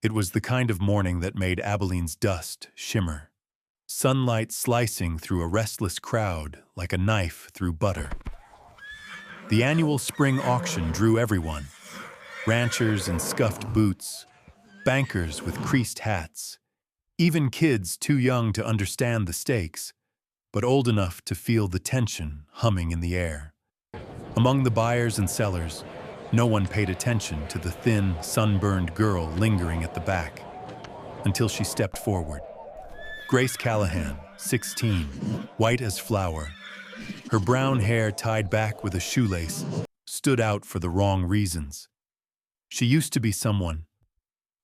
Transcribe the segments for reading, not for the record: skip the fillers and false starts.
It was the kind of morning that made Abilene's dust shimmer, sunlight slicing through a restless crowd like a knife through butter. The annual spring auction drew everyone, ranchers in scuffed boots, bankers with creased hats, even kids too young to understand the stakes, but old enough to feel the tension humming in the air. Among the buyers and sellers, no one paid attention to the thin, sunburned girl lingering at the back, until she stepped forward. Grace Callahan, 16, white as flour, her brown hair tied back with a shoelace, stood out for the wrong reasons. She used to be someone.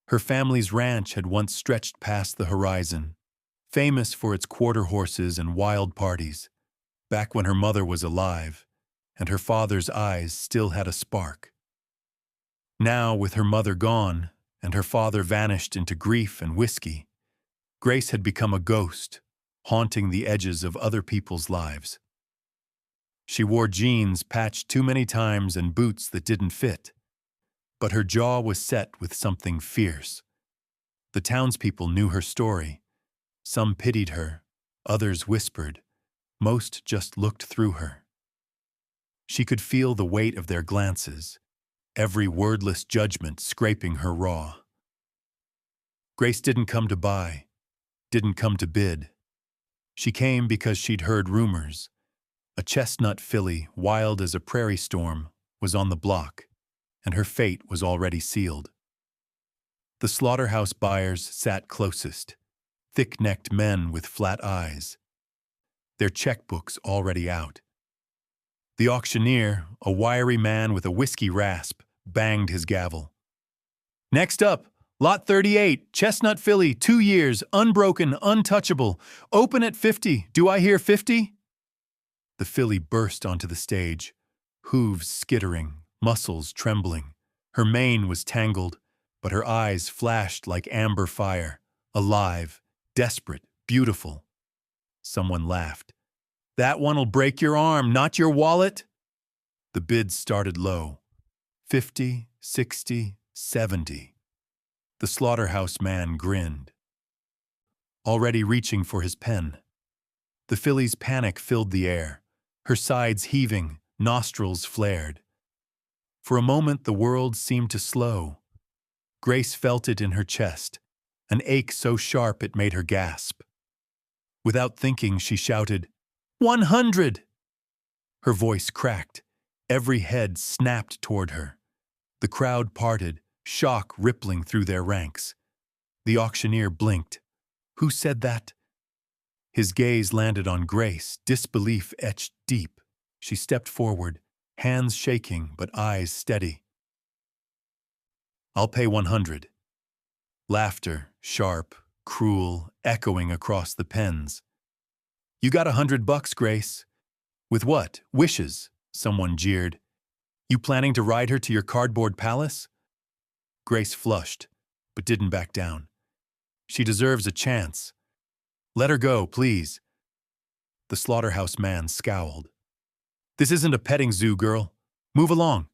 Her family's ranch had once stretched past the horizon, famous for its quarter horses and wild parties, back when her mother was alive, and her father's eyes still had a spark. Now, with her mother gone, and her father vanished into grief and whiskey, Grace had become a ghost, haunting the edges of other people's lives. She wore jeans patched too many times and boots that didn't fit, but her jaw was set with something fierce. The townspeople knew her story. Some pitied her, others whispered, most just looked through her. She could feel the weight of their glances, every wordless judgment scraping her raw. Grace didn't come to buy, didn't come to bid. She came because she'd heard rumors. A chestnut filly, wild as a prairie storm, was on the block, and her fate was already sealed. The slaughterhouse buyers sat closest, thick-necked men with flat eyes, their checkbooks already out. The auctioneer, a wiry man with a whiskey rasp, banged his gavel. "Next up, lot 38, chestnut filly, 2 years, unbroken, untouchable, open at 50. Do I hear 50? The filly burst onto the stage, hooves skittering, muscles trembling. Her mane was tangled, but her eyes flashed like amber fire, alive, desperate, beautiful. Someone laughed. "That one'll break your arm, not your wallet." The bids started low. 50, 60, 70. The slaughterhouse man grinned, already reaching for his pen. The filly's panic filled the air, her sides heaving, nostrils flared. For a moment the world seemed to slow. Grace felt it in her chest, an ache so sharp it made her gasp. Without thinking, she shouted, 100! Her voice cracked. Every head snapped toward her. The crowd parted, shock rippling through their ranks. The auctioneer blinked. Who said that? His gaze landed on Grace, disbelief etched deep. She stepped forward, hands shaking but eyes steady. "I'll pay 100. Laughter, sharp, cruel, echoing across the pens. "You got $100, Grace." "With what? Wishes?" Someone jeered. "You planning to ride her to your cardboard palace?" Grace flushed, but didn't back down. "She deserves a chance. Let her go, please." The slaughterhouse man scowled. "This isn't a petting zoo, girl. Move along."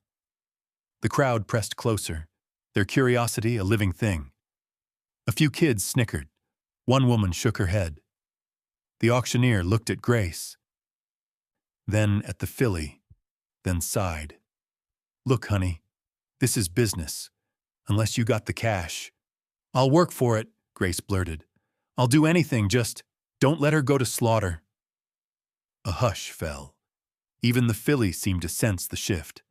The crowd pressed closer, their curiosity a living thing. A few kids snickered. One woman shook her head. The auctioneer looked at Grace, then at the filly, then sighed. "Look, honey, this is business, unless you got the cash." "I'll work for it," Grace blurted. "I'll do anything, just don't let her go to slaughter." A hush fell. Even the filly seemed to sense the shift.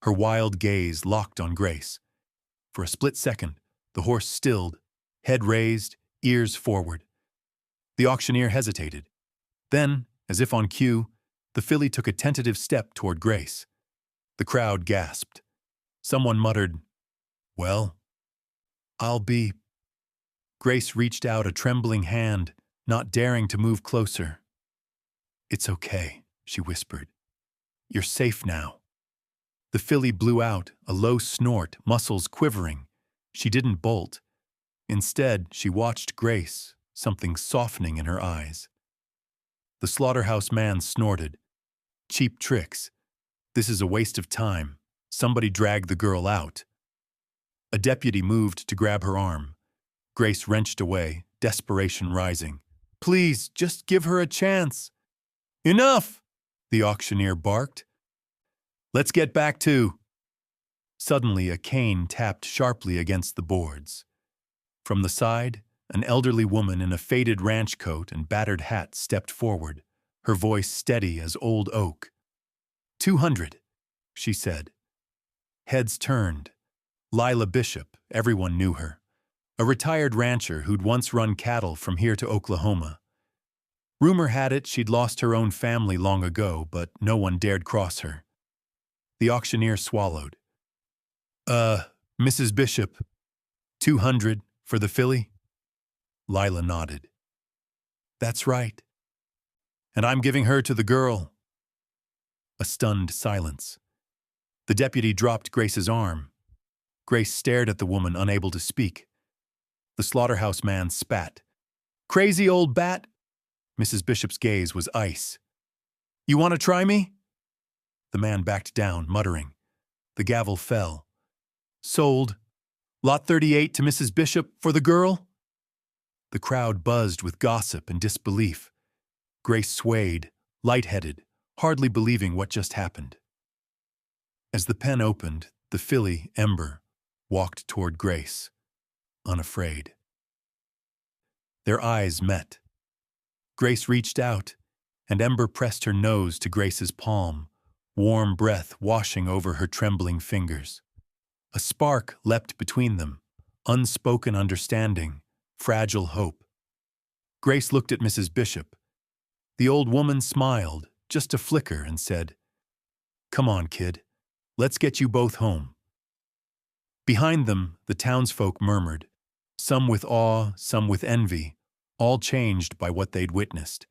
Her wild gaze locked on Grace. For a split second, the horse stilled, head raised, ears forward. The auctioneer hesitated. Then, as if on cue, the filly took a tentative step toward Grace. The crowd gasped. Someone muttered, "Well, I'll be..." Grace reached out a trembling hand, not daring to move closer. "It's okay," she whispered. "You're safe now." The filly blew out, a low snort, muscles quivering. She didn't bolt. Instead, she watched Grace, something softening in her eyes. The slaughterhouse man snorted. "Cheap tricks. This is a waste of time. Somebody drag the girl out." A deputy moved to grab her arm. Grace wrenched away, desperation rising. "Please, just give her a chance." "Enough!" the auctioneer barked. "Let's get back to—" Suddenly, a cane tapped sharply against the boards. From the side, an elderly woman in a faded ranch coat and battered hat stepped forward, her voice steady as old oak. 200, she said. Heads turned. Lila Bishop, everyone knew her. A retired rancher who'd once run cattle from here to Oklahoma. Rumor had it she'd lost her own family long ago, but no one dared cross her. The auctioneer swallowed. Mrs. Bishop, 200 for the filly?" Lila nodded. "That's right. And I'm giving her to the girl." A stunned silence. The deputy dropped Grace's arm. Grace stared at the woman, unable to speak. The slaughterhouse man spat. "Crazy old bat!" Mrs. Bishop's gaze was ice. "You want to try me?" The man backed down, muttering. The gavel fell. "Sold. Lot 38 to Mrs. Bishop for the girl?" The crowd buzzed with gossip and disbelief. Grace swayed, lightheaded, hardly believing what just happened. As the pen opened, the filly, Ember, walked toward Grace, unafraid. Their eyes met. Grace reached out, and Ember pressed her nose to Grace's palm, warm breath washing over her trembling fingers. A spark leapt between them, unspoken understanding, fragile hope. Grace looked at Mrs. Bishop. The old woman smiled, just a flicker, and said, "Come on, kid. Let's get you both home." Behind them, the townsfolk murmured, some with awe, some with envy, all changed by what they'd witnessed.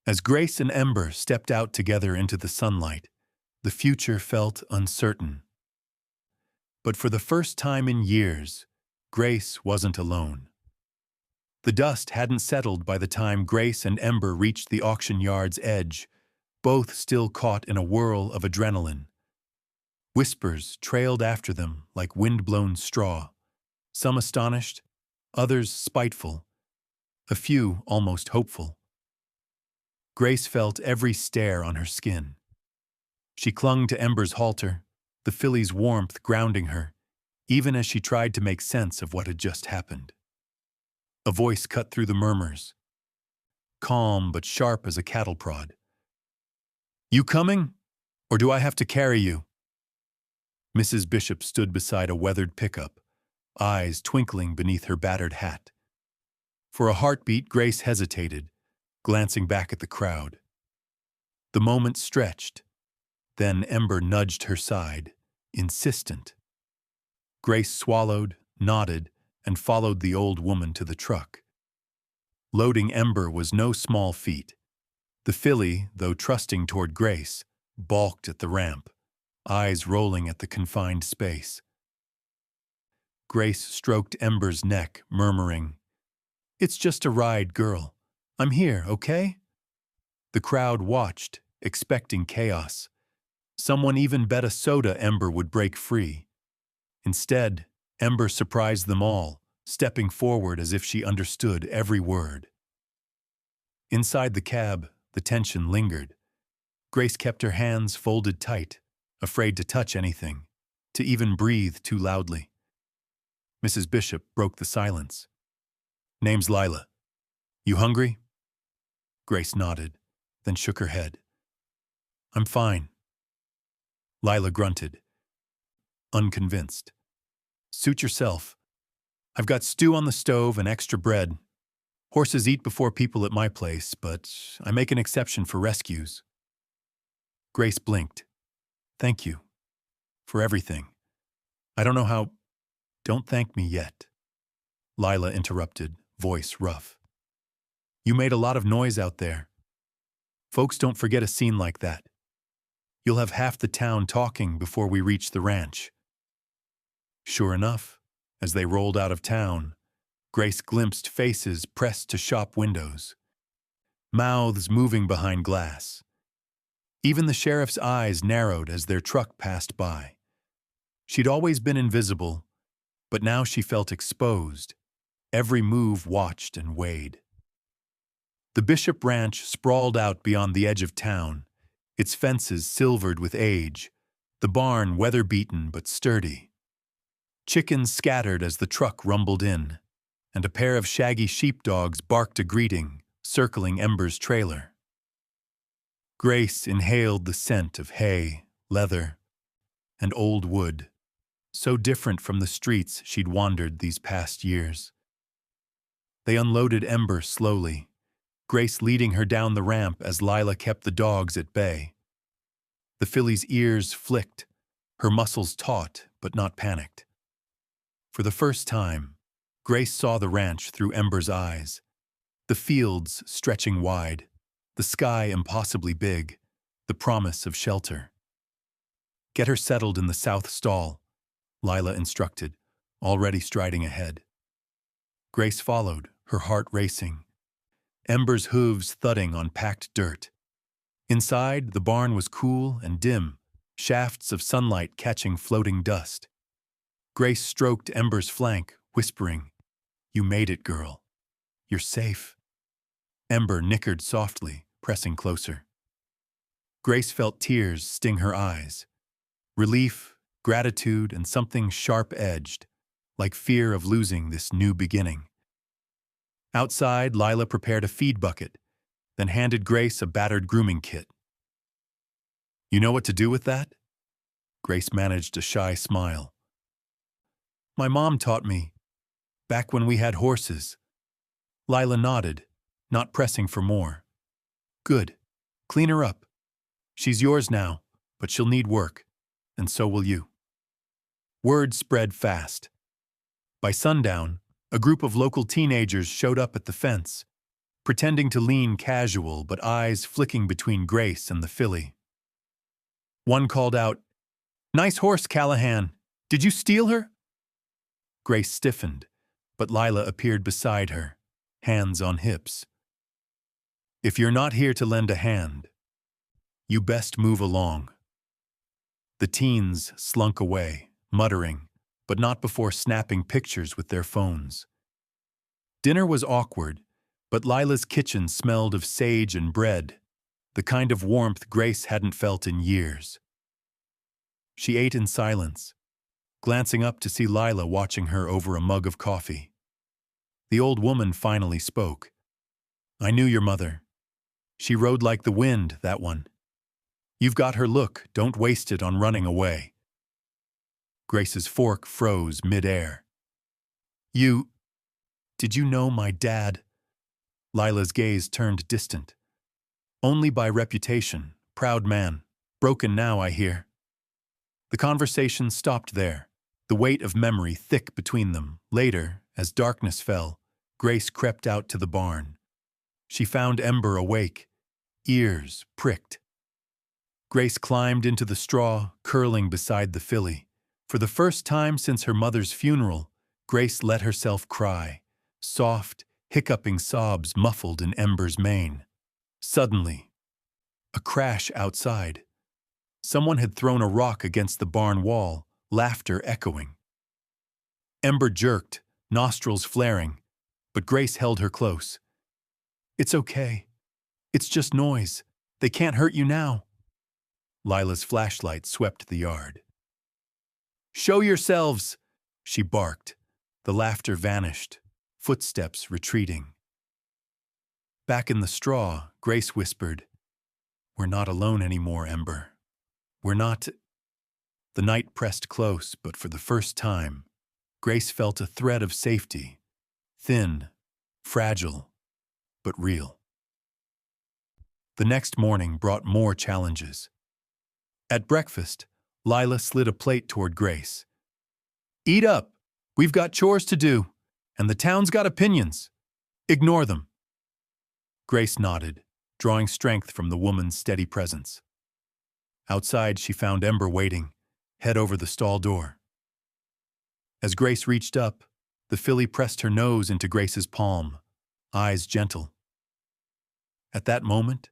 As Grace and Ember stepped out together into the sunlight, the future felt uncertain. But for the first time in years, Grace wasn't alone. The dust hadn't settled by the time Grace and Ember reached the auction yard's edge, both still caught in a whirl of adrenaline. Whispers trailed after them like wind-blown straw, some astonished, others spiteful, a few almost hopeful. Grace felt every stare on her skin. She clung to Ember's halter, the filly's warmth grounding her, even as she tried to make sense of what had just happened. A voice cut through the murmurs, calm but sharp as a cattle prod. "You coming? Or do I have to carry you?" Mrs. Bishop stood beside a weathered pickup, eyes twinkling beneath her battered hat. For a heartbeat, Grace hesitated, glancing back at the crowd. The moment stretched. Then Ember nudged her side, insistent. Grace swallowed, nodded, and followed the old woman to the truck. Loading Ember was no small feat. The filly, though trusting toward Grace, balked at the ramp, eyes rolling at the confined space. Grace stroked Ember's neck, murmuring, "It's just a ride, girl. I'm here, okay?" The crowd watched, expecting chaos. Someone even bet a soda Ember would break free. Instead, Ember surprised them all, stepping forward as if she understood every word. Inside the cab, the tension lingered. Grace kept her hands folded tight, afraid to touch anything, to even breathe too loudly. Mrs. Bishop broke the silence. "Name's Lila. You hungry?" Grace nodded, then shook her head. "I'm fine." Lila grunted, unconvinced. "Suit yourself. I've got stew on the stove and extra bread. Horses eat before people at my place, but I make an exception for rescues." Grace blinked. "Thank you. For everything. I don't know how—" "Don't thank me yet," Lila interrupted, voice rough. "You made a lot of noise out there. Folks don't forget a scene like that. You'll have half the town talking before we reach the ranch." Sure enough, as they rolled out of town, Grace glimpsed faces pressed to shop windows, mouths moving behind glass. Even the sheriff's eyes narrowed as their truck passed by. She'd always been invisible, But now she felt exposed, every move watched and weighed. The Bishop Ranch sprawled out beyond the edge of town, its fences silvered with age, the barn weather-beaten but sturdy. Chickens scattered as the truck rumbled in, and a pair of shaggy sheepdogs barked a greeting, circling Ember's trailer. Grace inhaled the scent of hay, leather, and old wood, so different from the streets she'd wandered these past years. They unloaded Ember slowly, Grace leading her down the ramp as Lila kept the dogs at bay. The filly's ears flicked, her muscles taut but not panicked. For the first time, Grace saw the ranch through Ember's eyes, the fields stretching wide, the sky impossibly big, the promise of shelter. "Get her settled in the south stall," Lila instructed, already striding ahead. Grace followed, her heart racing, Ember's hooves thudding on packed dirt. Inside, the barn was cool and dim, shafts of sunlight catching floating dust. Grace stroked Ember's flank, whispering, "You made it, girl. You're safe." Ember nickered softly, pressing closer. Grace felt tears sting her eyes. Relief, gratitude, and something sharp-edged, like fear of losing this new beginning. Outside, Lila prepared a feed bucket, then handed Grace a battered grooming kit. "You know what to do with that?" Grace managed a shy smile. "My mom taught me, back when we had horses." Lila nodded, not pressing for more. "Good. Clean her up. She's yours now, but she'll need work, and so will you." Word spread fast. By sundown, a group of local teenagers showed up at the fence, pretending to lean casual but eyes flicking between Grace and the filly. One called out, "Nice horse, Callahan. Did you steal her?" Grace stiffened, but Lila appeared beside her, hands on hips. "If you're not here to lend a hand, you best move along." The teens slunk away, muttering, but not before snapping pictures with their phones. Dinner was awkward, but Lila's kitchen smelled of sage and bread, the kind of warmth Grace hadn't felt in years. She ate in silence, glancing up to see Lila watching her over a mug of coffee. The old woman finally spoke. "I knew your mother. She rode like the wind, that one. You've got her look, don't waste it on running away." Grace's fork froze mid-air. Did you know my dad?" Lila's gaze turned distant. "Only by reputation, proud man, broken now, I hear." The conversation stopped there, the weight of memory thick between them. Later, as darkness fell, Grace crept out to the barn. She found Ember awake, ears pricked. Grace climbed into the straw, curling beside the filly. For the first time since her mother's funeral, Grace let herself cry, soft, hiccuping sobs muffled in Ember's mane. Suddenly, a crash outside. Someone had thrown a rock against the barn wall, laughter echoing. Ember jerked, nostrils flaring, but Grace held her close. "It's okay. It's just noise. They can't hurt you now." Lila's flashlight swept the yard. "Show yourselves!" she barked. The laughter vanished, footsteps retreating. Back in the straw, Grace whispered, "We're not alone anymore, Ember. We're not—" The night pressed close, but for the first time, Grace felt a thread of safety, thin, fragile, but real. The next morning brought more challenges. At breakfast, Lila slid a plate toward Grace. "Eat up. We've got chores to do, and the town's got opinions. Ignore them." Grace nodded, drawing strength from the woman's steady presence. Outside, she found Ember waiting, head over the stall door. As Grace reached up, the filly pressed her nose into Grace's palm, eyes gentle. At that moment,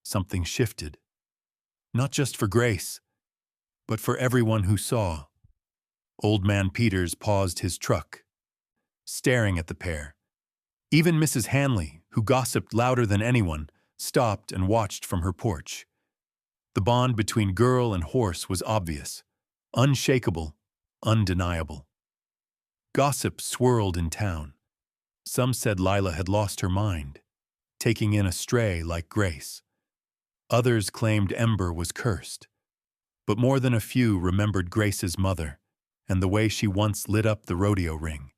something shifted. Not just for Grace, but for everyone who saw. Old Man Peters paused his truck, staring at the pair. Even Mrs. Hanley, who gossiped louder than anyone, stopped and watched from her porch. The bond between girl and horse was obvious, unshakable, undeniable. Gossip swirled in town. Some said Lila had lost her mind, taking in a stray like Grace. Others claimed Ember was cursed. But more than a few remembered Grace's mother and the way she once lit up the rodeo ring.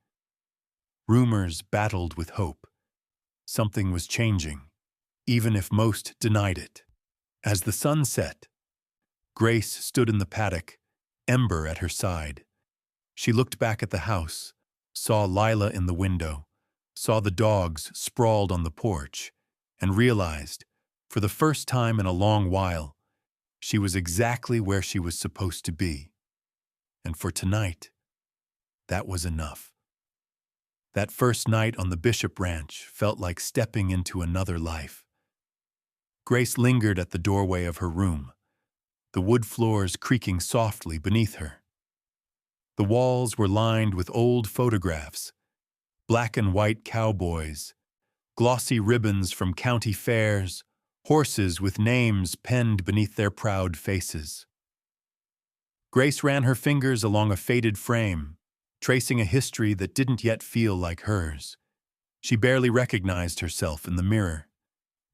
Rumors battled with hope. Something was changing, even if most denied it. As the sun set, Grace stood in the paddock, Ember at her side. She looked back at the house, saw Lila in the window, saw the dogs sprawled on the porch, and realized, for the first time in a long while, she was exactly where she was supposed to be. And for tonight, that was enough. That first night on the Bishop Ranch felt like stepping into another life. Grace lingered at the doorway of her room, the wood floors creaking softly beneath her. The walls were lined with old photographs, black and white cowboys, glossy ribbons from county fairs, horses with names penned beneath their proud faces. Grace ran her fingers along a faded frame, tracing a history that didn't yet feel like hers. She barely recognized herself in the mirror,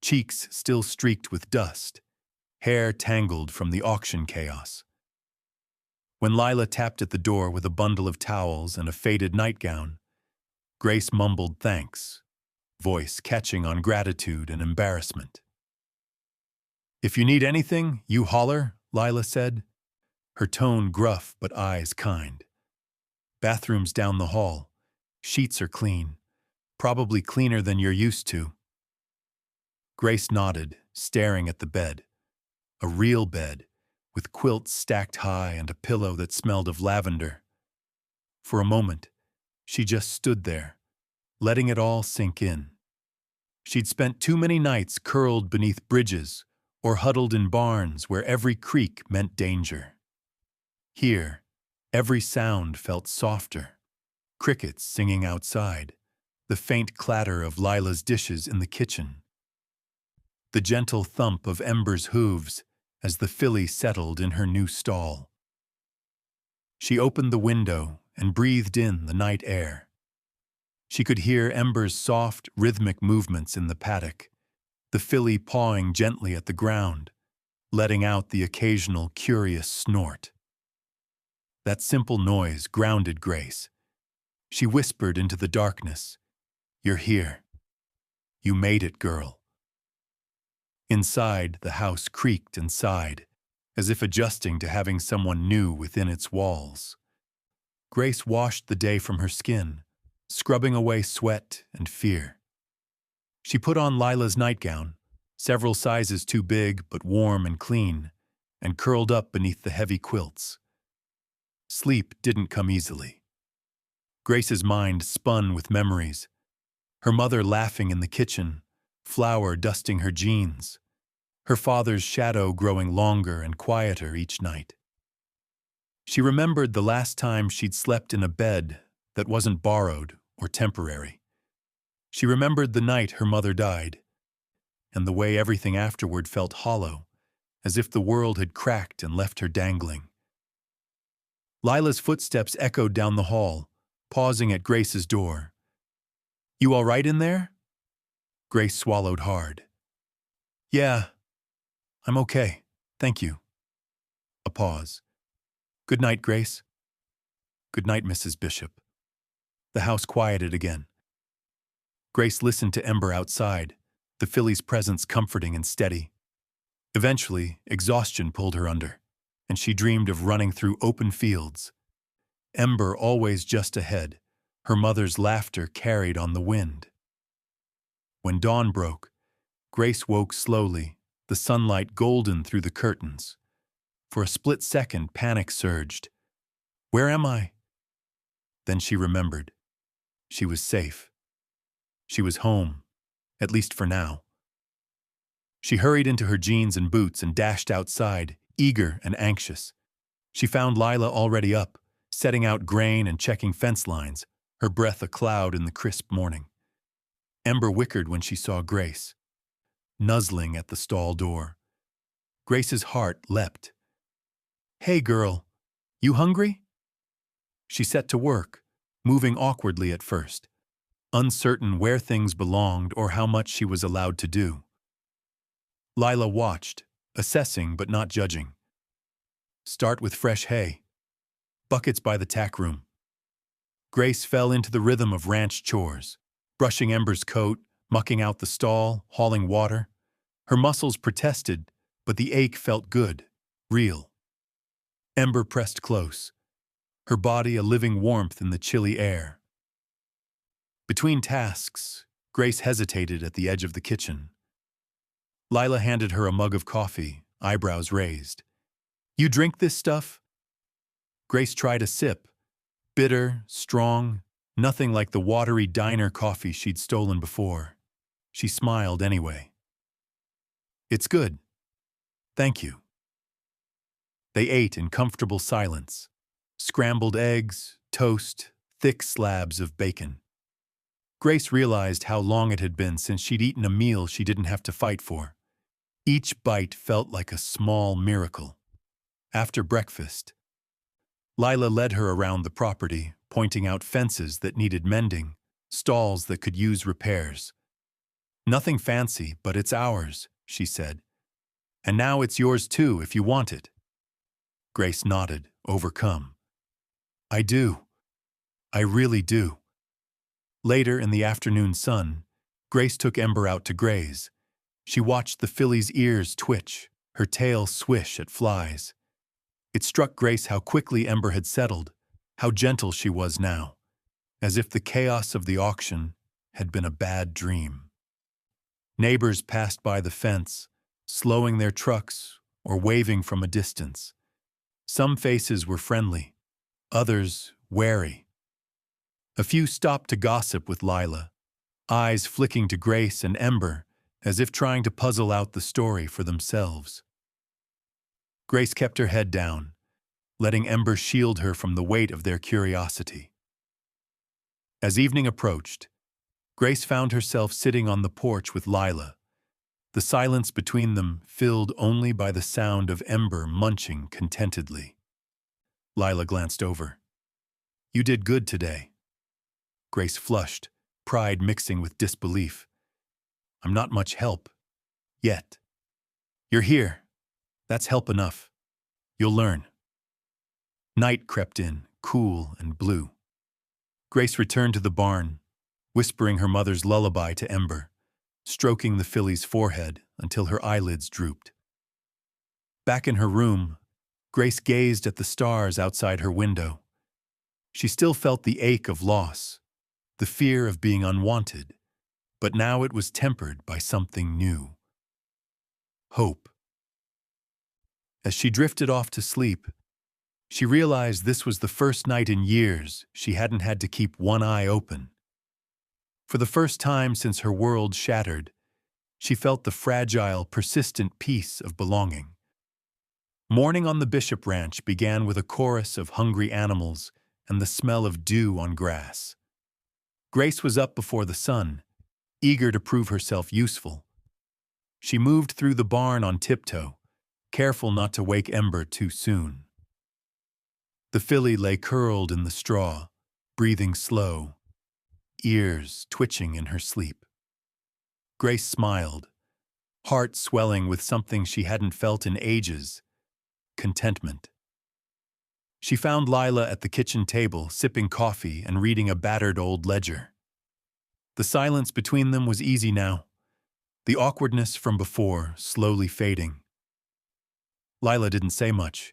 cheeks still streaked with dust, hair tangled from the auction chaos. When Lila tapped at the door with a bundle of towels and a faded nightgown, Grace mumbled thanks, voice catching on gratitude and embarrassment. "If you need anything, you holler," Lila said, her tone gruff but eyes kind. "Bathroom's down the hall. Sheets are clean, probably cleaner than you're used to." Grace nodded, staring at the bed. A real bed, with quilts stacked high and a pillow that smelled of lavender. For a moment, she just stood there, letting it all sink in. She'd spent too many nights curled beneath bridges or huddled in barns where every creak meant danger. Here, every sound felt softer. Crickets singing outside, the faint clatter of Lila's dishes in the kitchen, the gentle thump of Ember's hooves as the filly settled in her new stall. She opened the window and breathed in the night air. She could hear Ember's soft, rhythmic movements in the paddock, the filly pawing gently at the ground, letting out the occasional curious snort. That simple noise grounded Grace. She whispered into the darkness, "You're here. You made it, girl." Inside, the house creaked and sighed, as if adjusting to having someone new within its walls. Grace washed the day from her skin, scrubbing away sweat and fear. She put on Lila's nightgown, several sizes too big but warm and clean, and curled up beneath the heavy quilts. Sleep didn't come easily. Grace's mind spun with memories. Her mother laughing in the kitchen, flour dusting her jeans, her father's shadow growing longer and quieter each night. She remembered the last time she'd slept in a bed that wasn't borrowed or temporary. She remembered the night her mother died, and the way everything afterward felt hollow, as if the world had cracked and left her dangling. Lila's footsteps echoed down the hall, pausing at Grace's door. "You all right in there?" Grace swallowed hard. "Yeah, I'm okay, thank you." A pause. "Good night, Grace." "Good night, Mrs. Bishop." The house quieted again. Grace listened to Ember outside, the filly's presence comforting and steady. Eventually, exhaustion pulled her under, and she dreamed of running through open fields. Ember always just ahead, her mother's laughter carried on the wind. When dawn broke, Grace woke slowly, the sunlight golden through the curtains. For a split second, panic surged. "Where am I?" Then she remembered. She was safe. She was home, at least for now. She hurried into her jeans and boots and dashed outside, eager and anxious. She found Lila already up, setting out grain and checking fence lines, her breath a cloud in the crisp morning. Ember whickered when she saw Grace, nuzzling at the stall door. Grace's heart leapt. "Hey, girl, you hungry?" She set to work, moving awkwardly at first, uncertain where things belonged or how much she was allowed to do. Lila watched, assessing but not judging. "Start with fresh hay. Buckets by the tack room." Grace fell into the rhythm of ranch chores, brushing Ember's coat, mucking out the stall, hauling water. Her muscles protested, but the ache felt good, real. Ember pressed close, her body a living warmth in the chilly air. Between tasks, Grace hesitated at the edge of the kitchen. Lila handed her a mug of coffee, eyebrows raised. "You drink this stuff?" Grace tried a sip. Bitter, strong, nothing like the watery diner coffee she'd stolen before. She smiled anyway. "It's good. Thank you." They ate in comfortable silence. Scrambled eggs, toast, thick slabs of bacon. Grace realized how long it had been since she'd eaten a meal she didn't have to fight for. Each bite felt like a small miracle. After breakfast, Lila led her around the property, pointing out fences that needed mending, stalls that could use repairs. "Nothing fancy, but it's ours," she said. "And now it's yours too if you want it." Grace nodded, overcome. "I do. I really do." Later in the afternoon sun, Grace took Ember out to graze. She watched the filly's ears twitch, her tail swish at flies. It struck Grace how quickly Ember had settled, how gentle she was now, as if the chaos of the auction had been a bad dream. Neighbors passed by the fence, slowing their trucks or waving from a distance. Some faces were friendly, others wary. A few stopped to gossip with Lila, eyes flicking to Grace and Ember as if trying to puzzle out the story for themselves. Grace kept her head down, letting Ember shield her from the weight of their curiosity. As evening approached, Grace found herself sitting on the porch with Lila, the silence between them filled only by the sound of Ember munching contentedly. Lila glanced over. "You did good today." Grace flushed, pride mixing with disbelief. "I'm not much help. Yet. You're here. That's help enough. You'll learn." Night crept in, cool and blue. Grace returned to the barn, whispering her mother's lullaby to Ember, stroking the filly's forehead until her eyelids drooped. Back in her room, Grace gazed at the stars outside her window. She still felt the ache of loss, the fear of being unwanted, but now it was tempered by something new. Hope. As she drifted off to sleep, she realized this was the first night in years she hadn't had to keep one eye open. For the first time since her world shattered, she felt the fragile, persistent peace of belonging. Morning on the Bishop Ranch began with a chorus of hungry animals and the smell of dew on grass. Grace was up before the sun, eager to prove herself useful. She moved through the barn on tiptoe, careful not to wake Ember too soon. The filly lay curled in the straw, breathing slow, ears twitching in her sleep. Grace smiled, heart swelling with something she hadn't felt in ages: contentment. She found Lila at the kitchen table, sipping coffee and reading a battered old ledger. The silence between them was easy now, the awkwardness from before slowly fading. Lila didn't say much.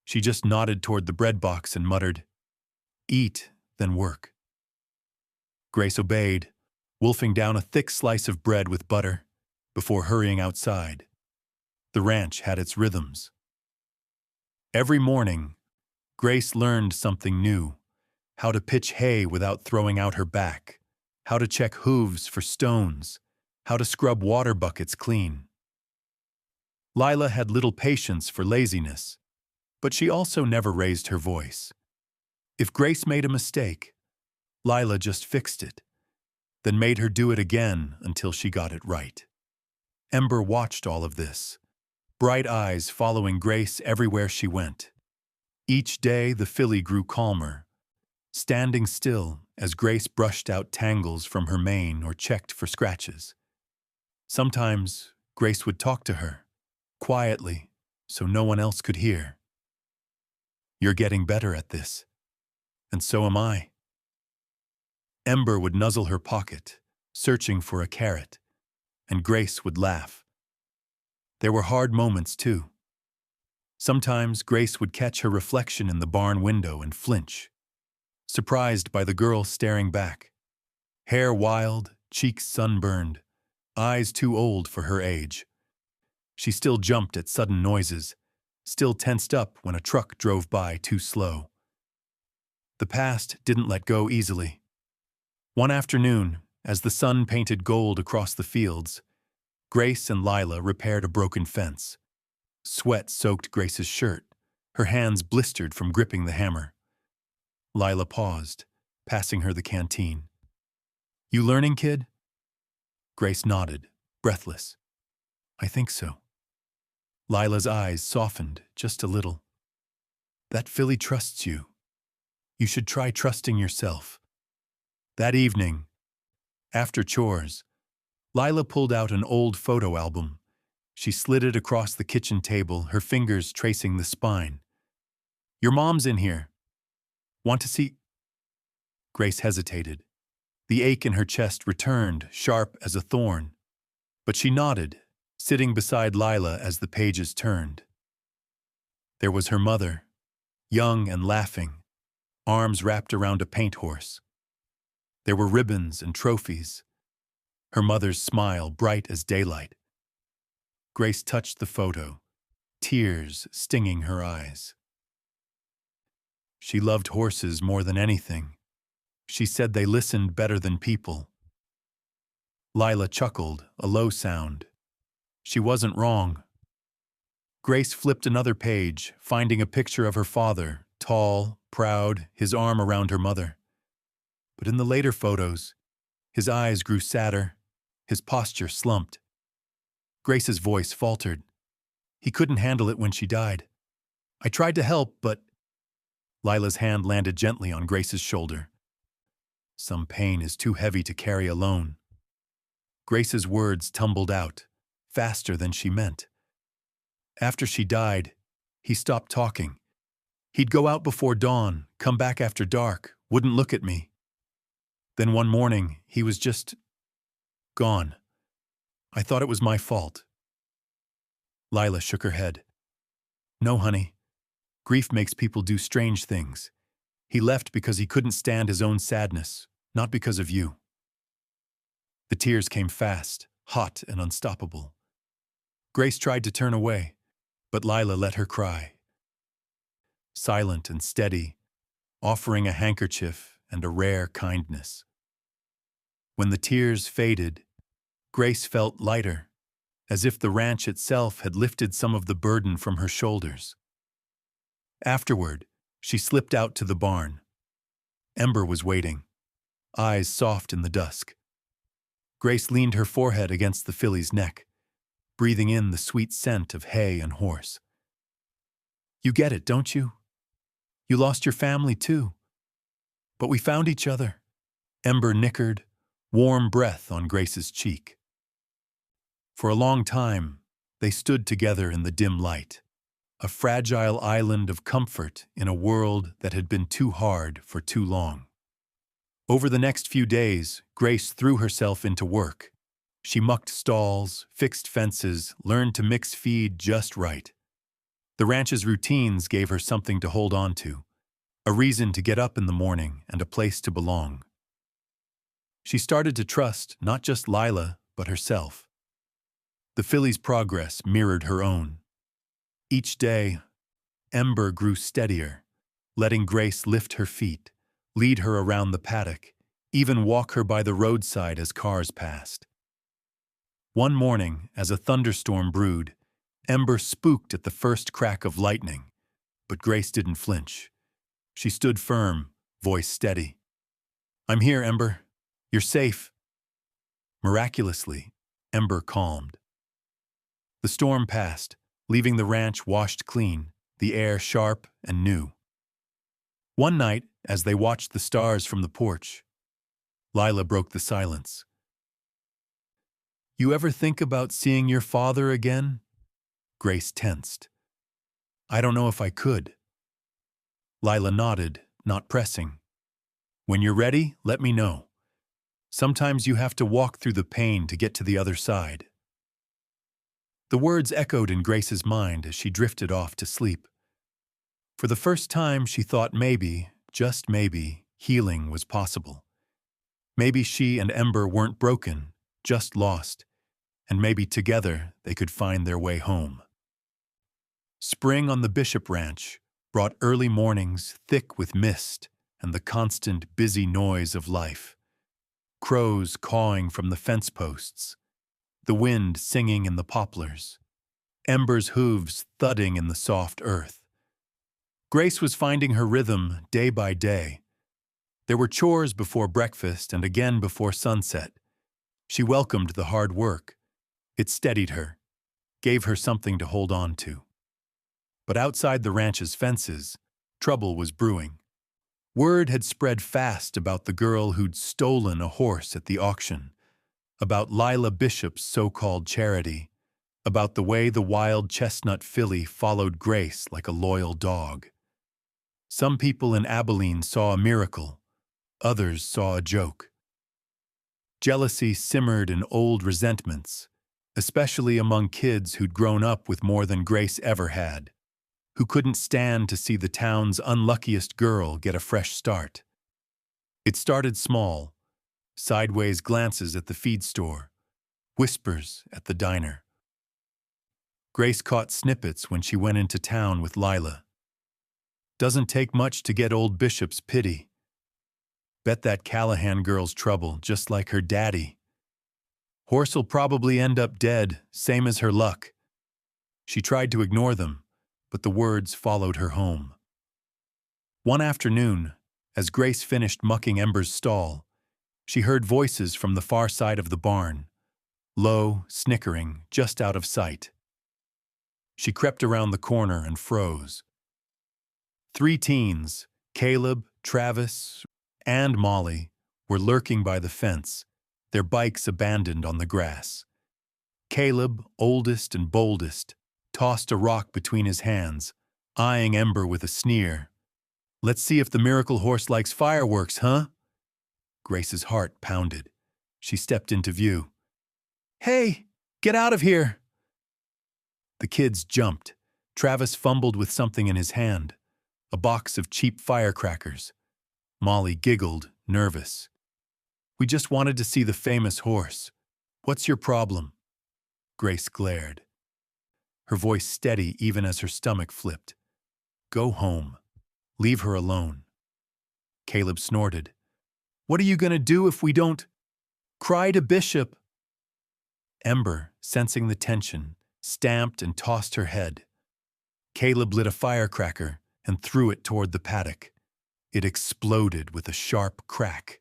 She just nodded toward the bread box and muttered, "Eat, then work." Grace obeyed, wolfing down a thick slice of bread with butter before hurrying outside. The ranch had its rhythms. Every morning, Grace learned something new: how to pitch hay without throwing out her back, how to check hooves for stones, how to scrub water buckets clean. Lila had little patience for laziness, but she also never raised her voice. If Grace made a mistake, Lila just fixed it, then made her do it again until she got it right. Ember watched all of this, bright eyes following Grace everywhere she went. Each day the filly grew calmer, standing still as Grace brushed out tangles from her mane or checked for scratches. Sometimes Grace would talk to her, quietly, so no one else could hear. "You're getting better at this, and so am I." Ember would nuzzle her pocket, searching for a carrot, and Grace would laugh. There were hard moments, too. Sometimes Grace would catch her reflection in the barn window and flinch, surprised by the girl staring back. Hair wild, cheeks sunburned, eyes too old for her age. She still jumped at sudden noises, still tensed up when a truck drove by too slow. The past didn't let go easily. One afternoon, as the sun painted gold across the fields, Grace and Lila repaired a broken fence. Sweat soaked Grace's shirt, her hands blistered from gripping the hammer. Lila paused, passing her the canteen. "You learning, kid?" Grace nodded, breathless. "I think so." Lila's eyes softened just a little. "That filly trusts you. You should try trusting yourself." That evening, after chores, Lila pulled out an old photo album. She slid it across the kitchen table, her fingers tracing the spine. "Your mom's in here. Want to see?" Grace hesitated. The ache in her chest returned, sharp as a thorn. But she nodded, sitting beside Lila as the pages turned. There was her mother, young and laughing, arms wrapped around a paint horse. There were ribbons and trophies, her mother's smile bright as daylight. Grace touched the photo, tears stinging her eyes. She loved horses more than anything. She said they listened better than people. Lila chuckled, a low sound. She wasn't wrong. Grace flipped another page, finding a picture of her father, tall, proud, his arm around her mother. But in the later photos, his eyes grew sadder, his posture slumped. Grace's voice faltered. "He couldn't handle it when she died. I tried to help, but—" Lila's hand landed gently on Grace's shoulder. "Some pain is too heavy to carry alone." Grace's words tumbled out, faster than she meant. After she died, he stopped talking. He'd go out before dawn, come back after dark, wouldn't look at me. Then one morning, he was just gone. I thought it was my fault." Lila shook her head. "No, honey. Grief makes people do strange things. He left because he couldn't stand his own sadness, not because of you." The tears came fast, hot and unstoppable. Grace tried to turn away, but Lila let her cry. Silent and steady, offering a handkerchief and a rare kindness. When the tears faded, Grace felt lighter, as if the ranch itself had lifted some of the burden from her shoulders. Afterward, she slipped out to the barn. Ember was waiting, eyes soft in the dusk. Grace leaned her forehead against the filly's neck, breathing in the sweet scent of hay and horse. "You get it, don't you? You lost your family, too. But we found each other." Ember nickered, warm breath on Grace's cheek. For a long time, they stood together in the dim light, a fragile island of comfort in a world that had been too hard for too long. Over the next few days, Grace threw herself into work. She mucked stalls, fixed fences, learned to mix feed just right. The ranch's routines gave her something to hold on to, a reason to get up in the morning and a place to belong. She started to trust not just Lila, but herself. The filly's progress mirrored her own. Each day, Ember grew steadier, letting Grace lift her feet, lead her around the paddock, even walk her by the roadside as cars passed. One morning, as a thunderstorm brewed, Ember spooked at the first crack of lightning, but Grace didn't flinch. She stood firm, voice steady. "I'm here, Ember. You're safe." Miraculously, Ember calmed. The storm passed, leaving the ranch washed clean, the air sharp and new. One night, as they watched the stars from the porch, Lila broke the silence. "You ever think about seeing your father again?" Grace tensed. "I don't know if I could." Lila nodded, not pressing. "When you're ready, let me know. Sometimes you have to walk through the pain to get to the other side." The words echoed in Grace's mind as she drifted off to sleep. For the first time, she thought maybe, just maybe, healing was possible. Maybe she and Ember weren't broken, just lost, and maybe together they could find their way home. Spring on the Bishop Ranch brought early mornings thick with mist and the constant busy noise of life. Crows cawing from the fence posts, the wind singing in the poplars, Ember's hooves thudding in the soft earth. Grace was finding her rhythm day by day. There were chores before breakfast and again before sunset. She welcomed the hard work. It steadied her, gave her something to hold on to. But outside the ranch's fences, trouble was brewing. Word had spread fast about the girl who'd stolen a horse at the auction, about Lila Bishop's so-called charity, about the way the wild chestnut filly followed Grace like a loyal dog. Some people in Abilene saw a miracle, others saw a joke. Jealousy simmered in old resentments, especially among kids who'd grown up with more than Grace ever had, who couldn't stand to see the town's unluckiest girl get a fresh start. It started small, sideways glances at the feed store, whispers at the diner. Grace caught snippets when she went into town with Lila. "Doesn't take much to get old Bishop's pity. Bet that Callahan girl's trouble, just like her daddy. Horse'll probably end up dead, same as her luck." She tried to ignore them, but the words followed her home. One afternoon, as Grace finished mucking Ember's stall, she heard voices from the far side of the barn, low, snickering, just out of sight. She crept around the corner and froze. 3 teens, Caleb, Travis, and Molly, were lurking by the fence, their bikes abandoned on the grass. Caleb, oldest and boldest, tossed a rock between his hands, eyeing Ember with a sneer. "Let's see if the miracle horse likes fireworks, huh?" Grace's heart pounded. She stepped into view. "Hey, get out of here!" The kids jumped. Travis fumbled with something in his hand, a box of cheap firecrackers. Molly giggled, nervous. "We just wanted to see the famous horse. What's your problem?" Grace glared, her voice steady even as her stomach flipped. "Go home. Leave her alone." Caleb snorted. "What are you going to do if we don't?" "Cry to Bishop." Ember, sensing the tension, stamped and tossed her head. Caleb lit a firecracker and threw it toward the paddock. It exploded with a sharp crack.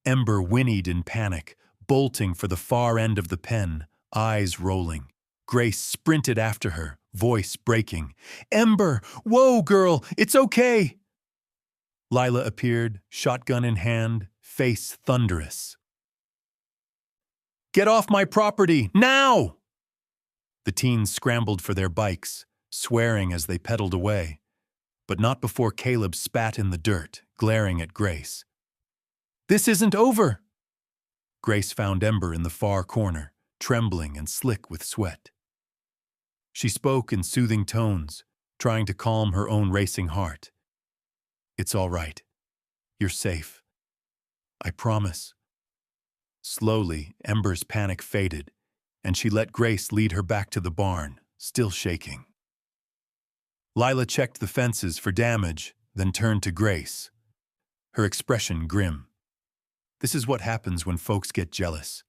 Ember whinnied in panic, bolting for the far end of the pen, eyes rolling. Grace sprinted after her, voice breaking. "Ember! Whoa, girl! It's okay!" Lila appeared, shotgun in hand, face thunderous. "Get off my property, now!" The teens scrambled for their bikes, swearing as they pedaled away, but not before Caleb spat in the dirt, glaring at Grace. "This isn't over!" Grace found Ember in the far corner, trembling and slick with sweat. She spoke in soothing tones, trying to calm her own racing heart. "It's all right. You're safe. I promise." Slowly, Ember's panic faded, and she let Grace lead her back to the barn, still shaking. Lila checked the fences for damage, then turned to Grace, her expression grim. "This is what happens when folks get jealous.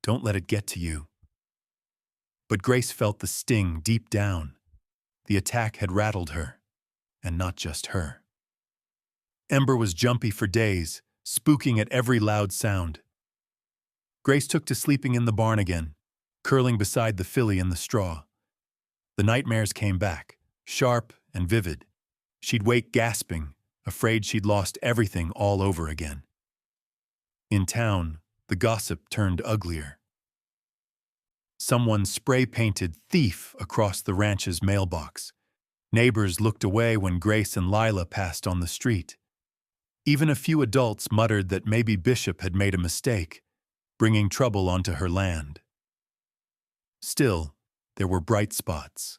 Don't let it get to you." But Grace felt the sting deep down. The attack had rattled her, and not just her. Ember was jumpy for days, spooking at every loud sound. Grace took to sleeping in the barn again, curling beside the filly in the straw. The nightmares came back, sharp and vivid. She'd wake gasping, afraid she'd lost everything all over again. In town, the gossip turned uglier. Someone spray-painted "thief" across the ranch's mailbox. Neighbors looked away when Grace and Lila passed on the street. Even a few adults muttered that maybe Bishop had made a mistake, bringing trouble onto her land. Still, there were bright spots.